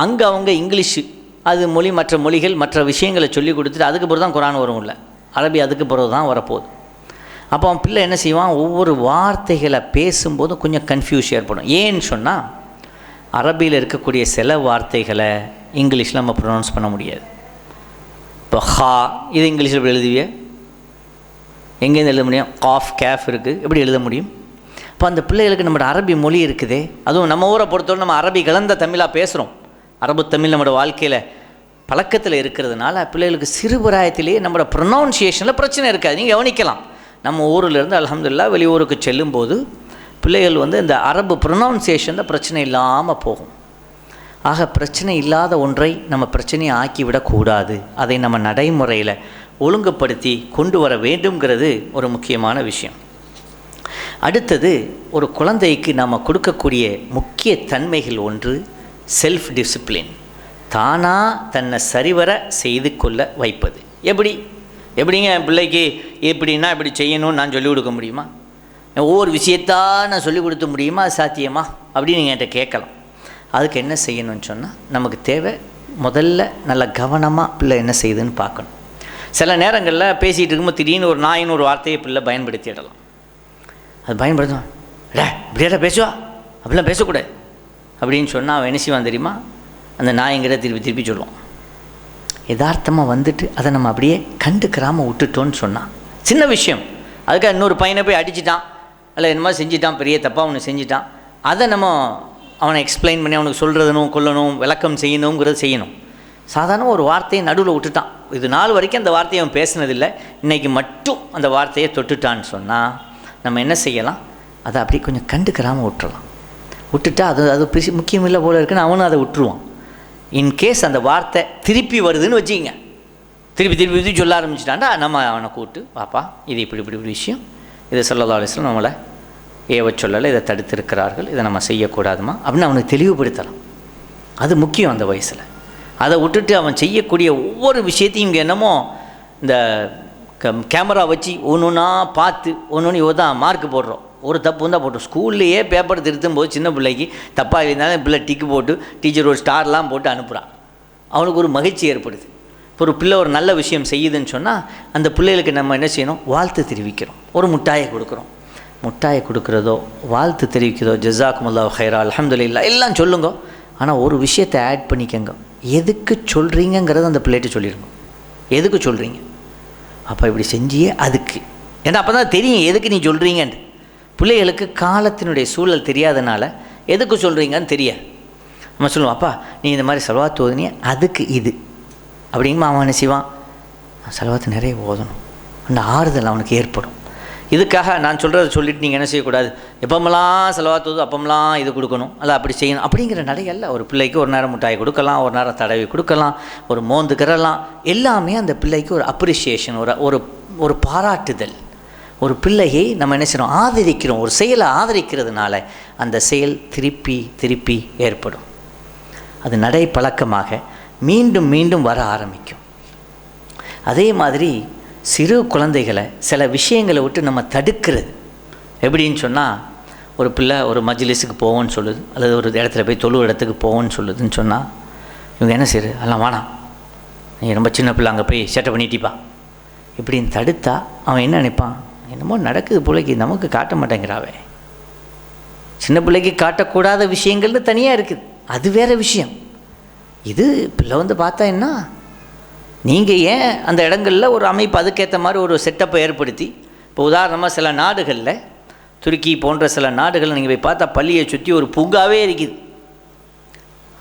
அங்கே அவங்க இங்கிலீஷு அது மொழி மற்ற மொழிகள் மற்ற விஷயங்களை சொல்லி கொடுத்துட்டு அதுக்கு பிறகு தான் குர்ஆன் வரும். இல்லை, அரபி அதுக்கு பிறகு தான் வரப்போகுது. அப்போ அவன் பிள்ளை என்ன செய்வான், ஒவ்வொரு வார்த்தைகளை பேசும்போதும் கொஞ்சம் கன்ஃபியூஸ் ஏற்படும். ஏன்னு சொன்னால் அரபியில் இருக்கக்கூடிய சில வார்த்தைகளை இங்கிலீஷில் நம்ம ப்ரொனவுன்ஸ் பண்ண முடியாது. இப்போ ஹா இது இங்கிலீஷில் எப்படி எழுதுவிய, எங்கேருந்து எழுத முடியும்? காஃப் கேஃப் இருக்குது, எப்படி எழுத முடியும்? இப்போ அந்த பிள்ளைகளுக்கு நம்மளோட அரபி மொழி இருக்குதே, அதுவும் நம்ம ஊரை பொறுத்தவரை நம்ம அரபி கலந்த தமிழாக பேசுகிறோம். அரபு தமிழ் நம்மளோட வாழ்க்கையில் பழக்கத்தில் இருக்கிறதுனால பிள்ளைகளுக்கு சிறுபிராயத்திலேயே நம்மளோட ப்ரொனவுன்சியேஷனில் பிரச்சனை இருக்காது. நீங்கள் கவனிக்கலாம், நம்ம ஊரிலேருந்து அல்ஹம்துலில்லாஹ் வெளியூருக்கு செல்லும்போது பிள்ளைகள் இந்த அரபு ப்ரொனவுன்சியேஷனில் பிரச்சனை இல்லாமல் போகும். ஆக பிரச்சனை இல்லாத ஒன்றை நம்ம பிரச்சனையை ஆக்கிவிடக்கூடாது. அதை நம்ம நடைமுறையில் ஒழுங்குபடுத்தி கொண்டு வர வேண்டும்ங்கிறது ஒரு முக்கியமான விஷயம். அடுத்தது, ஒரு குழந்தைக்கு நாம் கொடுக்கக்கூடிய முக்கிய தன்மைகள் ஒன்று செல்ஃப் டிசிப்ளின். தானாக தன்னை சரிவர செய்து கொள்ள வைப்பது. எப்படிங்க என் பிள்ளைக்கு எப்படின்னா இப்படி செய்யணும்னு நான் சொல்லிக் கொடுக்க முடியுமா? ஒவ்வொரு விஷயத்தான் நான் சொல்லிக் கொடுக்க முடியுமா? சாத்தியமா அப்படின்னு நீங்கள் என்கிட்ட கேட்கலாம். அதுக்கு என்ன செய்யணும்னு சொன்னால் நமக்கு தேவை முதல்ல நல்ல கவனமாக பிள்ளை என்ன செய்யுதுன்னு பார்க்கணும். சில நேரங்களில் பேசிகிட்டு இருக்கும்போது திடீர்னு ஒரு நாயின்னு ஒரு வார்த்தையை பிள்ளை பயன்படுத்திடலாம். அது பயன்படுத்தும், இப்படியாடா பேசுவா, அப்படிலாம் பேசக்கூடாது அப்படின்னு சொன்னால் அவன் என்ன செய்வான் தெரியுமா? அந்த நாயங்கிற திருப்பி சொல்லுவான். யதார்த்தமாக அதை நம்ம அப்படியே கண்டுக்கிறாமல் விட்டுட்டோன்னு சொன்னான், சின்ன விஷயம், அதுக்காக இன்னொரு பையனை போய் அடிச்சிட்டான், அல்ல என்னமோ செஞ்சிட்டான், பெரிய தப்பாக அவனை செஞ்சிட்டான், அதை நம்ம அவனை எக்ஸ்பிளைன் பண்ணி அவனுக்கு சொல்கிறதுனும் கொல்லணும் விளக்கம் செய்யணுங்கிறது செய்யணும். சாதாரண ஒரு வார்த்தையை நடுவில் விட்டுட்டான், இது நாள் வரைக்கும் அந்த வார்த்தையை அவன் பேசினதில்லை, இன்றைக்கி மட்டும் அந்த வார்த்தையை தொட்டுட்டான்னு சொன்னால் நம்ம என்ன செய்யலாம்? அதை அப்படி கொஞ்சம் கண்டுக்கிறாமல் விட்டுட்டா அது முக்கியம் இல்லை போல இருக்குன்னு அவனும் அதை விட்டுருவான். இன்கேஸ் அந்த வார்த்தை திருப்பி வருதுன்னு வச்சுக்கிங்க, திருப்பி சொல்ல ஆரம்பிச்சிட்டான்டா, நம்ம அவனை கூப்பிட்டு, பாப்பா இது இப்படி விஷயம், இதை ஸல்லல்லாஹு அலைஹி வஸல்லம் நம்மளை ஏவ சொல்லலை, இதை தடுத்திருக்கிறார்கள், இதை நம்ம செய்யக்கூடாதுமா அப்படின்னு அவனுக்கு தெளிவுபடுத்தலாம். அது முக்கியம் அந்த வயசில். அதை விட்டுட்டு அவன் செய்யக்கூடிய ஒவ்வொரு விஷயத்தையும் இங்கே என்னமோ இந்த கேமரா வச்சு ஒன்றுன்னா பார்த்து ஒன்று தான் மார்க் போடுறோம். ஒரு தப்பு தான் போட்டோம். ஸ்கூல்லையே பேப்பர் திருத்தும் போது சின்ன பிள்ளைக்கு தப்பாக இருந்தாலும் பிள்ளை டிக்கு போட்டு டீச்சர் ஒரு ஸ்டார்லாம் போட்டு அனுப்புகிறான். அவனுக்கு ஒரு மகிழ்ச்சி ஏற்படுது. இப்போ ஒரு பிள்ளை ஒரு நல்ல விஷயம் செய்யுதுன்னு சொன்னால் அந்த பிள்ளைகளுக்கு நம்ம என்ன செய்யணும்? வாழ்த்து தெரிவிக்கிறோம். ஒரு முட்டாயை கொடுக்குறோம். முட்டாயை கொடுக்குறதோ வாழ்த்து தெரிவிக்கிறதோ ஜஸாக்குமுல்லாஹு ஹைரா அல்ஹம்துலில்லாஹ் எல்லாம் சொல்லுங்க. ஆனால் ஒரு விஷயத்தை ஆட் பண்ணிக்கங்க, எதுக்கு சொல்கிறீங்கிறத அந்த பிள்ளைகிட்ட சொல்லிடுங்க. எதுக்கு சொல்கிறீங்க? அப்போ இப்படி செஞ்சியே அதுக்கு, ஏன்னா அப்போ தான் தெரியும் எதுக்கு நீ சொல்கிறீங்கன்னு. பிள்ளைகளுக்கு காலத்தினுடைய சூழல் தெரியாதனால எதுக்கு சொல்கிறீங்கன்னு தெரியாது. நம்ம சொல்லுவோம், அப்பா நீ இந்த மாதிரி சலவாத்து ஓதுனிய அதுக்கு இது அப்படிங்குமா அவன் என்ன செய்வான்? சலவாத்து நிறைய ஓதணும், அந்த ஆறுதல் அவனுக்கு ஏற்படும். இதுக்காக நான் சொல்கிறத சொல்லிவிட்டு நீங்கள் என்ன செய்யக்கூடாது, எப்போமெல்லாம் செலவாத்து ஓது அப்போமெல்லாம் இது கொடுக்கணும், அல்ல அப்படி செய்யணும் அப்படிங்கிற நடையல்ல. ஒரு பிள்ளைக்கு ஒரு நேரம் மிட்டாய் கொடுக்கலாம், ஒரு நேரம் தடவி கொடுக்கலாம், ஒரு மோந்துக்கிறலாம், எல்லாமே அந்த பிள்ளைக்கு ஒரு அப்ரிஷியேஷன், ஒரு பாராட்டுதல். ஒரு பிள்ளையை நம்ம என்ன செய்யணும்? ஆதரிக்கிறோம். ஒரு செயலை ஆதரிக்கிறதுனால அந்த செயல் திருப்பி ஏற்படும். அது நடை பழக்கமாக மீண்டும் மீண்டும் வர ஆரம்பிக்கும். அதே மாதிரி சிறு குழந்தைகளை சில விஷயங்களை விட்டு நம்ம தடுக்கிறது எப்படின்னு சொன்னால், ஒரு பிள்ளை ஒரு மஜ்லிஸுக்கு போவோன்னு சொல்லுது, அல்லது ஒரு இடத்துல போய் தொழு இடத்துக்கு போவோன்னு சொல்லுதுன்னு சொன்னால் இவங்க என்ன செய்யுது, அதெல்லாம் வேணாம், நீ ரொம்ப சின்ன பிள்ளை அங்கே போய் சேட்டை பண்ணிட்டிப்பா இப்படின்னு தடுத்தா அவன் என்ன நினைப்பான், என்னமோ நடக்குது பிள்ளைக்கு நமக்கு காட்ட மாட்டேங்கிறாவே. சின்ன பிள்ளைக்கு காட்டக்கூடாத விஷயங்கள்னு தனியாக இருக்குது, அது வேறு விஷயம். இது பிள்ளை வந்து பார்த்தா என்ன, நீங்கள் ஏன் அந்த இடங்களில் ஒரு அமைப்பு அதுக்கேற்ற மாதிரி ஒரு செட்டப்பை ஏற்படுத்தி, இப்போ உதாரணமாக சில நாடுகளில், துருக்கி போன்ற சில நாடுகளில் நீங்கள் போய் பார்த்தா பள்ளியை சுற்றி ஒரு பூங்காவே இருக்குது.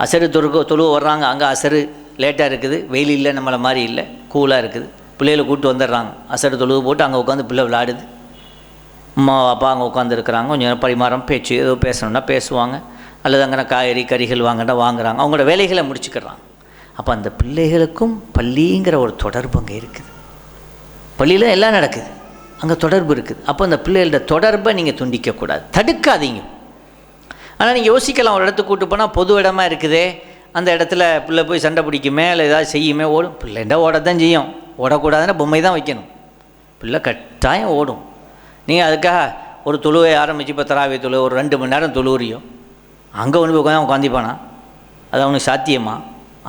அசரு தொழுவ வர்றாங்க, அங்கே அசரு லேட்டாக இருக்குது, வெயில் இல்லை, நம்மளை மாதிரி இல்லை, கூலாக இருக்குது, பிள்ளைகளை கூப்பிட்டு வந்துடுறாங்க, அசரு தொழுவு போட்டு அங்கே உட்காந்து பிள்ளை விளையாடுது, அம்மா அப்பா அங்கே உட்காந்துருக்குறாங்க, கொஞ்சம் பரிமாறம் பேச்சு ஏதோ பேசணுன்னா பேசுவாங்க, அல்லது அங்கே காய்கறி கறிகள் வாங்கினா வாங்குறாங்க, அவங்களோட வேலைகளை முடிச்சுக்கிறாங்க. அப்போ அந்த பிள்ளைகளுக்கும் பள்ளிங்கிற ஒரு தொடர்பு அங்கே இருக்குது. பள்ளியில் எல்லாம் நடக்குது, அங்கே தொடர்பு இருக்குது. அப்போ அந்த பிள்ளைகளோட தொடர்பை நீங்கள் துண்டிக்கக்கூடாது, தடுக்காதீங்க. ஆனால் நீங்கள் யோசிக்கலாம், ஒரு இடத்துக்கு கூப்பிட்டு போனால் பொது இடமா இருக்குதே, அந்த இடத்துல பிள்ளை போய் சண்டை பிடிக்குமே இல்லை ஏதாவது செய்யுமே, ஓடும். பிள்ளைண்டா ஓடத்தான் செய்யும், ஓடக்கூடாதுன்னா பொம்மை தான் வைக்கணும், பிள்ளை கட்டாயம் ஓடும். நீங்கள் அதுக்காக ஒரு தொழுவை ஆரம்பித்து இப்போ தராவி தொழு ஒரு 2 மணி நேரம் தொழுவுறியோ, அங்கே ஒன்று போய் உட்காந்து அவன் உட்காந்திப்பானா? அது அவனுக்கு சாத்தியமா?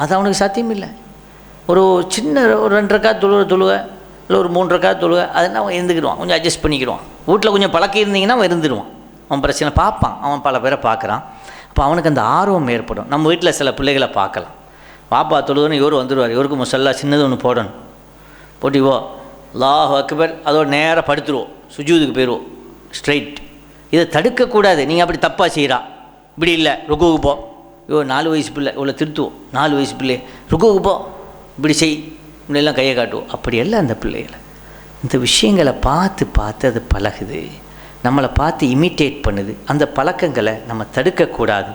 அது அவனுக்கு சாத்தியம் இல்லை. ஒரு சின்ன ஒரு 2 ரக்காத் தொழுவை இல்லை ஒரு 3 ரக்காத் தொழுவை, அதுனா அவன் இருந்துக்கிடுவான், கொஞ்சம் அட்ஜஸ்ட் பண்ணிக்கிடுவான். வீட்டில் கொஞ்சம் பழக்கம் இருந்தீங்கன்னா அவன் இருந்துடுவான், அவன் பிரச்சனை பார்ப்பான், அவன் பல பேரை பார்க்குறான். அப்போ அவனுக்கு அந்த ஆர்வம் ஏற்படும். நம்ம வீட்டில் சில பிள்ளைகளை பார்க்கலாம், பாப்பா தொழுதுன்னு இவர் வந்துடுவார், இவருக்கு முசல்லா சின்னது ஒன்று போடணும், போட்டிவோ அல்லாஹ் அக்பர், அதோட நேராக படுத்துருவோம், சுஜூதுக்கு போயிடுவோம் ஸ்ட்ரைட். இதை தடுக்கக்கூடாது. நீங்கள் அப்படி தப்பாக செய்கிறா, இப்படி இல்லை ருக்குவுக்கு போ, 4 வயசு பிள்ளை இவ்வளோ திருத்துவோம், 4 வயசு பிள்ளை ருக்குவுக்கு போ, இப்படி செய், இப்படியெல்லாம் கையை காட்டுவோம். அப்படியெல்லாம் அந்த பிள்ளைகளை இந்த விஷயங்களை பார்த்து பார்த்து அது பழகுது, நம்மளை பார்த்து இமிட்டேட் பண்ணுது. அந்த பழக்கங்களை நம்ம தடுக்கக்கூடாது.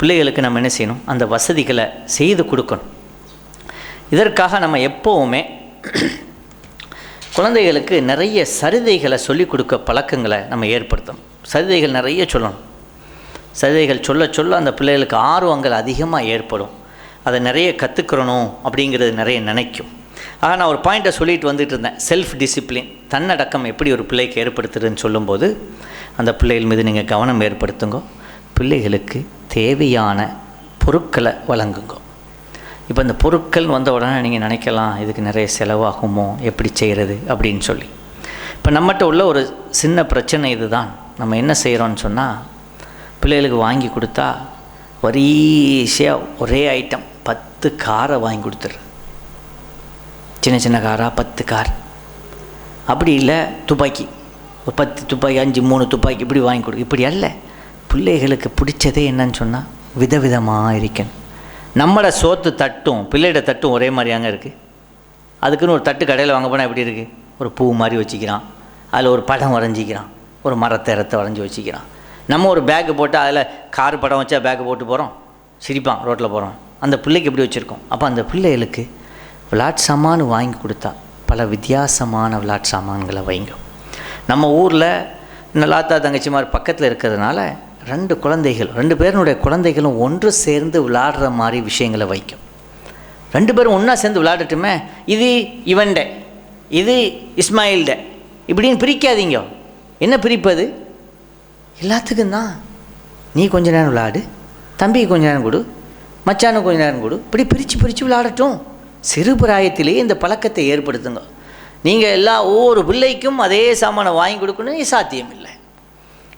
பிள்ளைகளுக்கு நம்ம என்ன செய்யணும், அந்த வசதிகளை செய்து கொடுக்கணும். இதற்காக நம்ம எப்போவுமே குழந்தைகளுக்கு நிறைய சரிதைகளை சொல்லிக் கொடுக்க பழக்கங்களை நம்ம ஏற்படுத்தணும். சரிதைகள் நிறைய சொல்லணும். சரிதைகள் சொல்ல சொல்ல அந்த பிள்ளைகளுக்கு ஆர்வங்கள் அதிகமாக ஏற்படும். அதை நிறைய கற்றுக்கிறணும் அப்படிங்கிறது நிறைய நினைக்கும். ஆக நான் ஒரு பாயிண்ட்டை சொல்லிட்டு வந்துட்டு இருந்தேன், செல்ஃப் டிசிப்ளின், தன்னடக்கம் எப்படி ஒரு பிள்ளைக்கு ஏற்படுத்துறதுன்னு சொல்லும்போது, அந்த பிள்ளைகள் மீது நீங்கள் கவனம் ஏற்படுத்துங்க. பிள்ளைகளுக்கு தேவையான பொருட்களை வழங்குங்க. இப்போ இந்த பொருட்கள் வந்த உடனே நீங்கள் நினைக்கலாம், இதுக்கு நிறைய செலவாகுமோ, எப்படி செய்கிறது அப்படின்னு சொல்லி. இப்போ நம்மகிட்ட உள்ள ஒரு சின்ன பிரச்சனை இதுதான். நம்ம என்ன செய்கிறோன்னு சொன்னால், பிள்ளைகளுக்கு வாங்கி கொடுத்தா வரிசையாக ஒரே ஐட்டம் 10 காரை வாங்கி கொடுத்துரு, சின்ன சின்ன காராக 10 கார், அப்படி இல்லை துப்பாக்கி ஒரு 10 துப்பாக்கி 5 3 துப்பாக்கி இப்படி வாங்கி கொடு. இப்படி அல்ல, பிள்ளைகளுக்கு பிடிச்சதே என்னன்னு சொன்னால் விதவிதமாக இருக்கணும். நம்மளோட சோத்து தட்டும் பிள்ளையோட தட்டும் ஒரே மாதிரியாங்க இருக்குது. அதுக்குன்னு ஒரு தட்டு கடையில் வாங்க போனால் எப்படி இருக்குது, ஒரு பூ மாதிரி வச்சுக்கிறான், அதில் ஒரு படம் வரைஞ்சிக்கிறான், ஒரு மரத்தை வரைஞ்சி வச்சுக்கிறான். நம்ம ஒரு பேக்கு போட்டு அதில் கார் படம் வச்சா பேக்கு போட்டு போகிறோம், சிரிப்பான் ரோட்டில் போகிறோம். அந்த பிள்ளைக்கு எப்படி வச்சுருக்கோம். அப்போ அந்த பிள்ளைகளுக்கு விளையாட்டு சாமான் வாங்கி கொடுத்தா பல வித்தியாசமான விளையாட்டு சாமான்களை வைங்க. நம்ம ஊரில் நல்லாத்தா தங்கச்சி மாதிரி பக்கத்தில் இருக்கிறதுனால 2 பேருனுடைய குழந்தைகளும் ஒன்று சேர்ந்து விளையாடுற மாதிரி விஷயங்களை வைக்கும். 2 பேரும் ஒன்றா சேர்ந்து விளையாடட்டுமே. இது இவன்டே, இது இஸ்மாயில்டே, இப்படின்னு பிரிக்காதீங்க. என்ன பிரிப்பது, எல்லாத்துக்கும் தான். நீ கொஞ்ச நேரம் விளையாடு, தம்பிக்கு கொஞ்ச நேரம் கொடு, மச்சானுக்கு கொஞ்ச நேரம் கொடு, இப்படி பிரித்து விளையாடட்டும். சிறு பிராயத்திலேயே இந்த பழக்கத்தை ஏற்படுத்துங்க. நீங்கள் ஒவ்வொரு பிள்ளைக்கும் அதே சாமானை வாங்கி கொடுக்கணும் சாத்தியம் இல்லை.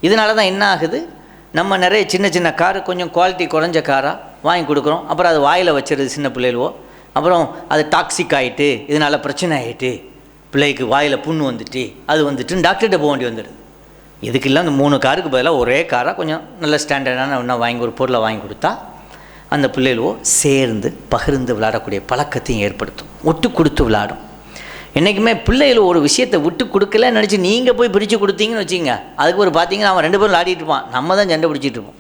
இதனால தான் என்ன ஆகுது, நம்ம நிறைய சின்ன சின்ன கார் கொஞ்சம் குவாலிட்டி குறைஞ்ச காராக வாங்கி கொடுக்குறோம். அப்புறம் அது வாயில் வச்சுருது சின்ன பிள்ளைகளோ, அப்புறம் அது டாக்ஸிக் ஆகிட்டு இதனால் பிரச்சனை ஆகிட்டு பிள்ளைக்கு வாயில் புண்ணு வந்துட்டு அது வந்துட்டு டாக்டர்கிட்ட போக வேண்டி வந்துடுது. இதுக்கெல்லாம் அந்த 3 காருக்கு பதிலாக ஒரே காராக கொஞ்சம் நல்ல ஸ்டாண்டர்டான ஒன்றா வாங்கி ஒரு பொருளை வாங்கி கொடுத்தா அந்த பிள்ளைகளோ சேர்ந்து பகிர்ந்து விளையாடக்கூடிய பழக்கத்தையும் ஏற்படுத்தும். விட்டு கொடுத்து விளையாடும். என்றைக்குமே பிள்ளைகள் ஒரு விஷயத்தை விட்டு கொடுக்கலன்னு நினச்சி நீங்கள் போய் பிரித்து கொடுத்தீங்கன்னு வச்சுங்க, அதுக்கு ஒரு பார்த்தீங்கன்னா அவன் 2 பேரும் விளையாடிட்டு இருப்பான், நம்ம தான் சண்டை பிடிச்சிட்டு இருப்போம்.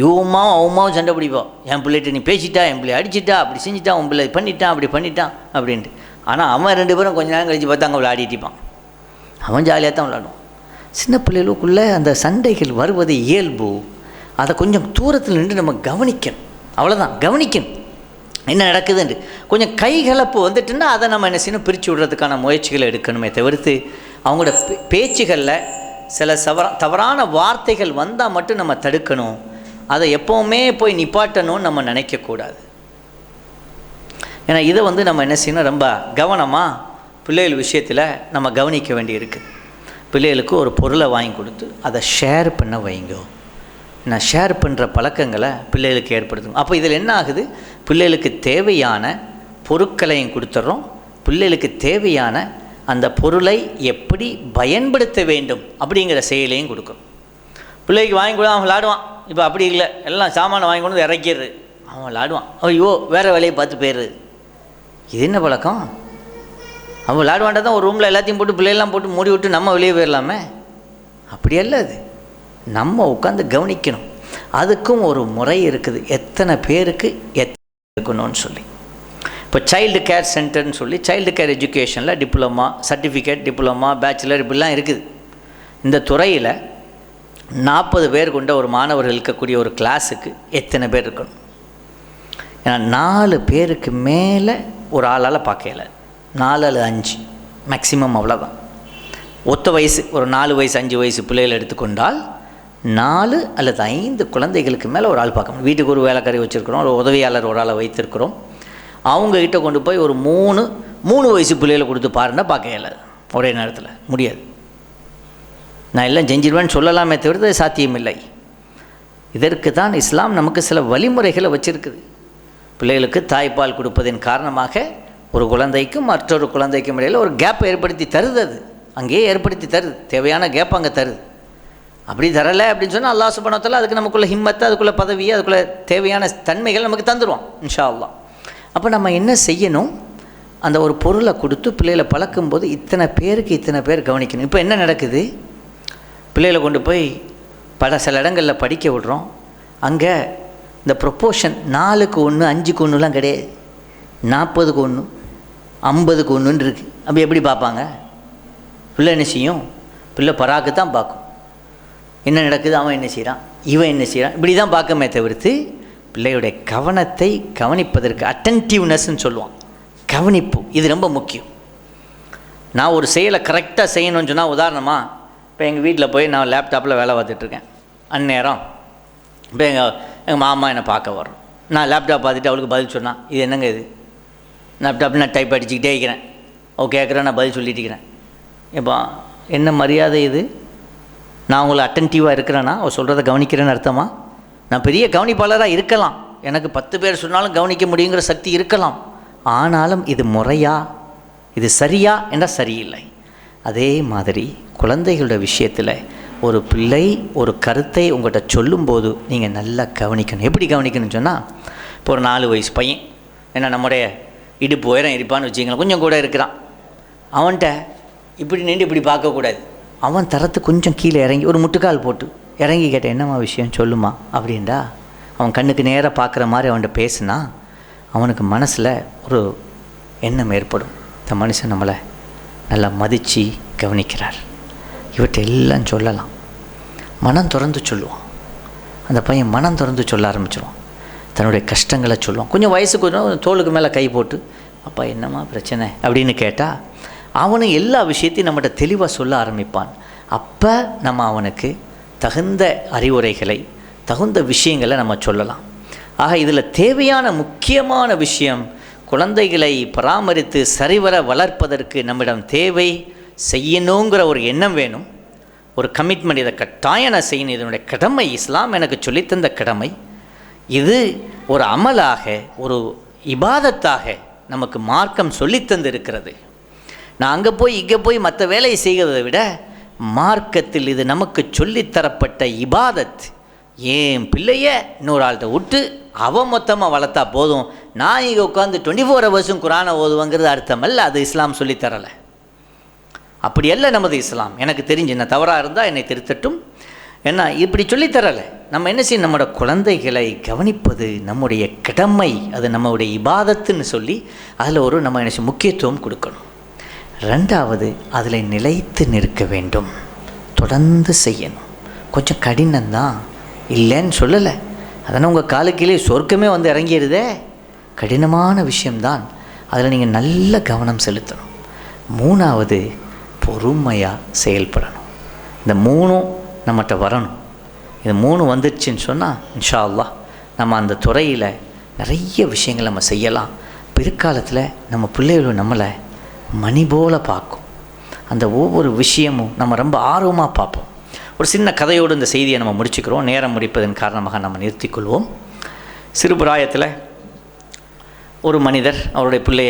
இவமாவும் அவமாவும் சண்டை பிடிப்போம். என் பிள்ளைகிட்ட நீ பேசிட்டா, என் பிள்ளை அடிச்சிட்டா, அப்படி செஞ்சுட்டா, உன் பிள்ளை பண்ணிட்டான், அப்படி பண்ணிட்டான் அப்படின்ட்டு. ஆனால் அவன் 2 பேரும் கொஞ்சம் நேரம் கழித்து பார்த்து அங்கே விளையாடிட்டு இருப்பான். அவன் ஜாலியாக தான் விளையாடுவான். சின்ன பிள்ளைகளுக்குள்ளே அந்த சண்டைகள் வருவது இயல்பு. அதை கொஞ்சம் தூரத்தில் நின்று நம்ம கவனிக்கணும். அவ்வளோதான், கவனிக்கணும் என்ன நடக்குதுன்ட்டு. கொஞ்சம் கைகலப்பு வந்துட்டுன்னா அதை நம்ம என்ன செய்யணும், பிரித்து விடுறதுக்கான முயற்சிகளை எடுக்கணுமே தவிர்த்து அவங்களோட பேச்சுகளில் சில தவறான வார்த்தைகள் வந்தால் மட்டும் நம்ம தடுக்கணும். அதை எப்போவுமே போய் நிப்பாட்டணும்னு நம்ம நினைக்கக்கூடாது. ஏன்னா இதை நம்ம என்ன செய்யணும், ரொம்ப கவனமாக பிள்ளைகள் விஷயத்தில் நம்ம கவனிக்க வேண்டியிருக்கு. பிள்ளைகளுக்கு ஒரு பொருளை வாங்கி கொடுத்து அதை ஷேர் பண்ண வைங்கோ. நான் ஷேர் பண்ணுற பழக்கங்களை பிள்ளைகளுக்கு ஏற்படுத்தும். அப்போ இதில் என்ன ஆகுது, பிள்ளைகளுக்கு தேவையான பொருட்களையும் கொடுத்துட்றோம், பிள்ளைகளுக்கு தேவையான அந்த பொருளை எப்படி பயன்படுத்த வேண்டும் அப்படிங்கிற செயலையும் கொடுக்கும். பிள்ளைக்கு வாங்கி கொடு, அவன் விளாடுவான். இப்போ அப்படி இல்லை, எல்லாம் சாமானை வாங்கி கொண்டு இறக்கிடுறது, அவன் விளாடுவான். ஐயோ வேறு வேலையை பார்த்து போயிடுறது. இது என்ன பழக்கம்? அவன் விளாடுவான்டா தான் ஒரு ரூமில் எல்லாத்தையும் போட்டு பிள்ளைகள்லாம் போட்டு மூடி விட்டு நம்ம வெளியே போயிடலாமே. அப்படியல்ல, அது நம்ம உட்காந்து கவனிக்கணும். அதுக்கும் ஒரு முறை இருக்குது, எத்தனை பேருக்கு இருக்கணும்னு சொல்லி. இப்போ சைல்டு கேர் சென்டர்னு சொல்லி சைல்டு கேர் எஜுகேஷனில் டிப்ளமா, சர்டிஃபிகேட், டிப்ளமா, பேச்சுலர் இப்படிலாம் இருக்குது. இந்த துறையில் 40 பேர் கொண்ட ஒரு மாணவர்கள் இருக்கக்கூடிய ஒரு கிளாஸுக்கு எத்தனை பேர் இருக்கணும்? ஏன்னா 4 பேருக்கு மேலே ஒரு ஆளால் பார்க்கல, 4 அல்லது 5 மேக்சிமம், அவ்வளோதான். ஒத்த வயசு ஒரு 4 வயசு 5 வயசு பிள்ளைகள் எடுத்துக்கொண்டால் 4 அல்லது 5 குழந்தைகளுக்கு மேலே ஒரு ஆள் பார்க்கணும். வீட்டுக்கு ஒரு வேலைக்காரி வச்சுருக்கிறோம், ஒரு உதவியாளர் ஒரு ஆளை வைத்திருக்கிறோம். அவங்கக்கிட்ட கொண்டு போய் ஒரு 3 வயசு பிள்ளைகளை கொடுத்து பாருன்னா பார்க்க இயலாது, ஒரே நேரத்தில் முடியாது. நான் எல்லாம் செஞ்சிருவேன்னு சொல்லலாமே தவிர சாத்தியமில்லை. இதற்கு தான் இஸ்லாம் நமக்கு சில வழிமுறைகளை வச்சுருக்குது. பிள்ளைகளுக்கு தாய்ப்பால் கொடுப்பதன் காரணமாக ஒரு குழந்தைக்கும் மற்றொரு குழந்தைக்கும் இடையில் ஒரு கேப் ஏற்படுத்தி தருது. அது அங்கேயே ஏற்படுத்தி தருது, தேவையான கேப் அங்கே தருது. அப்படி தரலை அப்படின்னு சொன்னால் அல்லாஹ் சுப்ஹானஹு வ தஆலா அதுக்கு நமக்குள்ள ஹிம்மத்தை, அதுக்குள்ளே பதவியை, அதுக்குள்ளே தேவையான தன்மைகள் நமக்கு தந்துடுவான் இன்ஷா அல்லாஹ். அப்போ நம்ம என்ன செய்யணும், அந்த ஒரு பொருளை கொடுத்து பிள்ளைகளை பழக்கும்போது இத்தனை பேருக்கு இத்தனை பேர் கவனிக்கணும். இப்போ என்ன நடக்குது, பிள்ளைகளை கொண்டு போய் சில இடங்களில் படிக்க விடுறோம். அங்கே இந்த ப்ரொப்போர்ஷன் 4க்கு 1 5க்கு 1லாம் கிடையாது, 40க்கு 1 50க்கு 1 இருக்குது. அப்போ எப்படி பார்ப்பாங்க? பிள்ளை என்ன செய்யும், பிள்ளை பராக்கு தான் பார்க்கும். என்ன நடக்குது, அவன் என்ன செய்கிறான், இவன் என்ன செய்கிறான், இப்படி தான் பார்க்கமே தவிர்த்து பிள்ளையுடைய கவனத்தை கவனிப்பதற்கு அட்டென்டிவ்னஸ்ன்னு சொல்லுவான், கவனிப்பு. இது ரொம்ப முக்கியம். நான் ஒரு செயலை கரெக்டாக செய்யணும்னு சொன்னால், உதாரணமாக இப்போ எங்கள் வீட்டில் போய் நான் லேப்டாப்பில் வேலை பார்த்துட்ருக்கேன். அந்நேரம் இப்போ எங்கள் மாமா என்னை பார்க்க வரோம். நான் லேப்டாப் பார்த்துட்டு அவளுக்கு பதில் சொன்னான், இது என்னங்க இது லேப்டாப்பில் நான் டைப் அடிச்சுக்கிட்டே இருக்கிறேன், அவள் கேட்குறேன், நான் பதில் சொல்லிட்டு இருக்கிறேன். இப்போ என்ன மரியாதை இது? நான் உங்களை அட்டென்டிவாக இருக்கிறேன்னா, அவள் சொல்கிறத கவனிக்கிறேன்னு அர்த்தமா? நான் பெரிய கவனிப்பாளராக இருக்கலாம், எனக்கு 10 பேர் சொன்னாலும் கவனிக்க முடியுங்கிற சக்தி இருக்கலாம். ஆனாலும் இது முறையா, இது சரியா என்றால் சரியில்லை. அதே மாதிரி குழந்தைகளோட விஷயத்தில் ஒரு பிள்ளை ஒரு கருத்தை உங்கள்கிட்ட சொல்லும்போது நீங்கள் நல்லா கவனிக்கணும். எப்படி கவனிக்கணும்னு சொன்னால், இப்போ ஒரு 4 வயசு பையன், ஏன்னா நம்முடைய இடுப்பு உயரம் இருப்பான்னு வச்சுக்கலாம், கொஞ்சம் கூட இருக்கிறான். அவன்கிட்ட இப்படி நின்று இப்படி பார்க்கக்கூடாது. அவன் தரத்து கொஞ்சம் கீழே இறங்கி ஒரு முட்டுக்கால் போட்டு இறங்கி கேட்டேன், என்னம்மா விஷயம் சொல்லுமா அப்படின்டா, அவன் கண்ணுக்கு நேராக பார்க்குற மாதிரி அவன்கிட்ட பேசுனா அவனுக்கு மனசில் ஒரு எண்ணம் ஏற்படும், இந்த மனுஷன் நம்மளை நல்லா மதித்து கவனிக்கிறார், இவற்றை எல்லாம் சொல்லலாம். மனம் திறந்து சொல்லுவான். அந்த பையன் மனம் திறந்து சொல்ல ஆரம்பிச்சிடுவான், தன்னுடைய கஷ்டங்களை சொல்லுவான். கொஞ்சம் வயசுக்கு கொஞ்சம் தோளுக்கு மேலே கை போட்டு, அப்பா என்னம்மா பிரச்சனை அப்படின்னு கேட்டால் அவனும் எல்லா விஷயத்தையும் நம்மகிட்ட தெளிவாக சொல்ல ஆரம்பிப்பான். அப்போ நம்ம அவனுக்கு தகுந்த அறிவுரைகளை, தகுந்த விஷயங்களை நம்ம சொல்லலாம். ஆக இதில் தேவையான முக்கியமான விஷயம், குழந்தைகளை பராமரித்து சரிவர வளர்ப்பதற்கு நம்மிடம் தேவை, செய்யணுங்கிற ஒரு எண்ணம் வேணும், ஒரு கமிட்மெண்ட். இதை கட்டாயம் நான் செய்யணும், இதனுடைய கடமை, இஸ்லாம் எனக்கு சொல்லித்தந்த கடமை. இது ஒரு அமலாக, ஒரு இபாதத்தாக நமக்கு மார்க்கம் சொல்லித்தந்து இருக்கிறது. நான் அங்கே போய் இங்கே போய் மற்ற வேலையை செய்கிறதை விட மார்க்கத்தில் இது நமக்கு சொல்லித்தரப்பட்ட இபாதத். ஏன் பிள்ளைய இன்னொரு ஆள்கிட்ட விட்டு அவன் மொத்தமாக வளர்த்தா போதும், நான் இங்கே உட்காந்து 24 hours குரானை ஓதுவங்கிறது அர்த்தம் அல்ல. அது இஸ்லாம் சொல்லித்தரலை, அப்படி அல்ல நமது இஸ்லாம். எனக்கு தெரிஞ்சு என்ன தவறாக இருந்தால் என்னை திருத்தட்டும். ஏன்னா இப்படி சொல்லித்தரலை. நம்ம என்ன செய்யணும், நம்மளோட குழந்தைகளை கவனிப்பது நம்முடைய கடமை, அது நம்முடைய இபாதத்துன்னு சொல்லி அதில் ஒரு நம்ம என்ன முக்கியத்துவம் கொடுக்கணும். 2வது, அதில் நிலைத்து நிற்க வேண்டும், தொடர்ந்து செய்யணும். கொஞ்சம் கடினம்தான், இல்லைன்னு சொல்லலை, அதனால் உங்கள் காலுக்கீழே சொர்க்கமே வந்து இறங்கிடுதே, கடினமான விஷயம்தான், அதில் நீங்கள் நல்ல கவனம் செலுத்தணும். 3வது, பொறுமையாக செயல்படணும். இந்த 3 நம்மகிட்ட வரணும். இது 3 வந்துடுச்சுன்னு சொன்னால் இன்ஷா அல்லாஹ் நம்ம அந்த துறையில் நிறைய விஷயங்கள் நம்ம செய்யலாம். பிற்காலத்தில் நம்ம பிள்ளைகளும் நம்மளை மணி போல பார்க்கும். அந்த ஒவ்வொரு விஷயமும் நம்ம ரொம்ப ஆர்வமாக பார்ப்போம். ஒரு சின்ன கதையோடு இந்த செய்தியை நம்ம முடிச்சுக்கிறோம். நேரம் முடிப்பதன் காரணமாக நம்ம நிறுத்திக்கொள்வோம். சிறுபிராயத்தில் ஒரு மனிதர் அவருடைய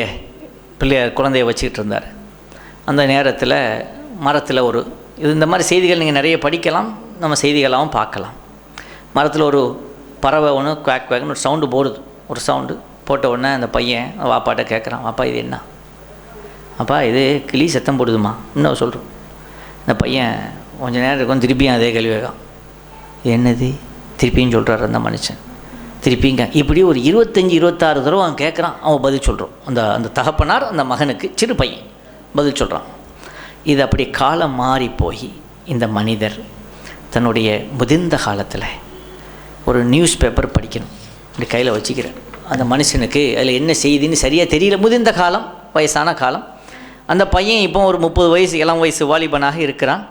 குழந்தையை வச்சுக்கிட்டு இருந்தார். அந்த நேரத்தில் மரத்தில் இந்த மாதிரி செய்திகள் நீங்கள் நிறைய படிக்கலாம், நம்ம செய்திகளாகவும் பார்க்கலாம். மரத்தில் ஒரு பறவை ஒன்று குவாக் குவாக்னு ஒரு சவுண்டு போடுது. ஒரு சவுண்டு போட்ட உடனே அந்த பையன் வாப்பாட்ட கேட்குறான், வாப்பா இது என்ன? அப்பா இது கிளி சத்தம் போடுதுமா இன்னும் சொல்கிறோம். இந்த பையன் கொஞ்சம் நேரம் இருக்கும், திருப்பியும் அதே கேள்வி கேட்கான், என்னது திருப்பியும் சொல்கிறார் அந்த மனுஷன். திருப்பிங்க இப்படி ஒரு 25-26 தடவை அவன் கேட்குறான். அவன் பதில் சொல்கிறான். அந்த தகப்பனார் அந்த மகனுக்கு சிறு பையன் பதில் சொல்கிறான். இது அப்படி காலம் மாறி போய் இந்த மனிதர் தன்னுடைய முதிர்ந்த காலத்தில் ஒரு நியூஸ் பேப்பர் படிக்கணும் இப்படி கையில் வச்சுக்கிறார். அந்த மனுஷனுக்கு அதில் என்ன செய்தின்னு சரியாக தெரியல. முதிர்ந்த காலம், வயசான காலம். அந்த பையன் இப்போ ஒரு 30 வயசு இளம் வயசு வாலிபனாக இருக்கிறான்.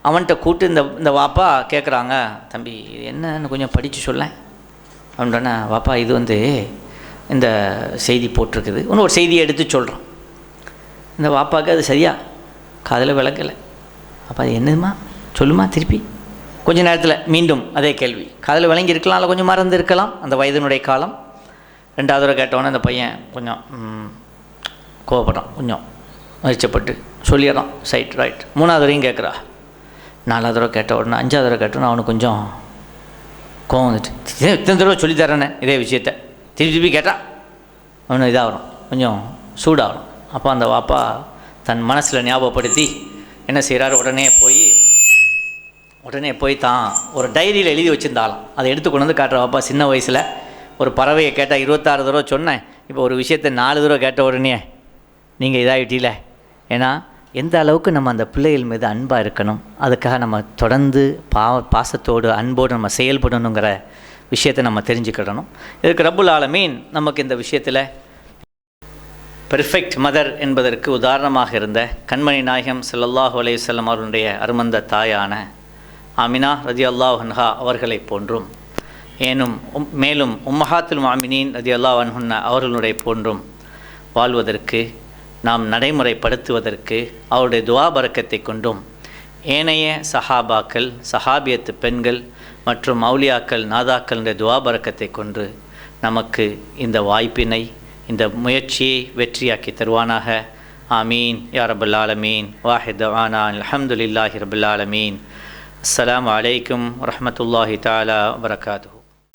அவன்கிட்ட கூப்பிட்டு இந்த வாப்பா கேட்குறாங்க, தம்பி இது என்னன்னு கொஞ்சம் படித்து சொல்ல அப்படின்னா, வாப்பா இது இந்த செய்தி போட்டிருக்குது. இன்னும் ஒரு செய்தியை எடுத்து சொல்கிறான். இந்த வாப்பாவுக்கு அது சரியாக காதில் விளக்கலை. அப்போ அது என்னதுமா சொல்லுமா திருப்பி. கொஞ்ச நேரத்தில் மீண்டும் அதே கேள்வி. காதில் விளங்கி இருக்கலாம், இல்லை கொஞ்சம் மறந்து இருக்கலாம், அந்த வயதினுடைய காலம். 2வது தடவை கேட்டோன்னே அந்த பையன் கொஞ்சம் கோவப்படுறான், கொஞ்சம் மகிழ்ச்சப்பட்டு சொல்லிடுறான் சைட் ரைட். 3வது தடவையும் கேட்குறா. 4வது தடவை கேட்ட உடனே 5வது தடவை கேட்டோன்னே அவனுக்கு கொஞ்சம் கோவம் வந்துட்டு, இத்தனை தடவை சொல்லித்தரேன்னு இதே விஷயத்த திருப்பி கேட்டால் அவனு இதாக வரும், கொஞ்சம் சூடாகணும். அப்போ அந்த வாப்பா தன் மனசில் ஞாபகப்படுத்தி என்ன செய்கிறாரு, உடனே போய் தான் ஒரு டைரியில் எழுதி வச்சுருந்தாலும் அதை எடுத்து கொண்டு வந்து காட்டுற. வாப்பா சின்ன வயசில் ஒரு பறவையை கேட்டால் 26 தடவை சொன்னேன், இப்போ ஒரு விஷயத்தை 4 தடவை கேட்ட உடனே நீங்கள் இதாகிட்டீல. ஏன்னா எந்த அளவுக்கு நம்ம அந்த பிள்ளைகள் மீது அன்பாக இருக்கணும், அதுக்காக நம்ம தொடர்ந்து பாசத்தோடு அன்போடு நம்ம செயல்படணுங்கிற விஷயத்தை நம்ம தெரிஞ்சுக்கிடணும். இதுக்கு ரப்புல் ஆலமீன் நமக்கு இந்த விஷயத்தில் பெர்ஃபெக்ட் மதர் என்பதற்கு உதாரணமாக இருந்த கண்மணி நாயகம் ஸல்லல்லாஹு அலைஹி வஸல்லம் அவர்களுடைய அருமந்த தாயான ஆமினா ரலியல்லாஹு அன்ஹா அவர்களை போன்றும் மேலும் உம்மஹாத்துல் முஅமினீன் ரலியல்லாஹு அன்ஹுன்ன அவர்களுடைய போன்றும் வாழ்வதற்கு, நாம் நடைமுறைப்படுத்துவதற்கு அவருடைய துஆ பரக்கத்தை கொண்டும் ஏனைய சஹாபாக்கள், சஹாபியத்து பெண்கள் மற்றும் மௌலியாக்கள், நாதாக்களுடைய துஆ பரக்கத்தை கொண்டு நமக்கு இந்த வாய்ப்பினை, இந்த முயற்சியை வெற்றியாக்கி தருவானாக. ஆமீன் யா ரப்பல் ஆலமீன். வாஹித் தஆனா அல்ஹம்துலில்லாஹி ரப்பில் ஆலமீன். அஸ்ஸலாமு அலைக்கும் வரஹ்மத்துல்லாஹி தஆலா வபரகாத்துஹு.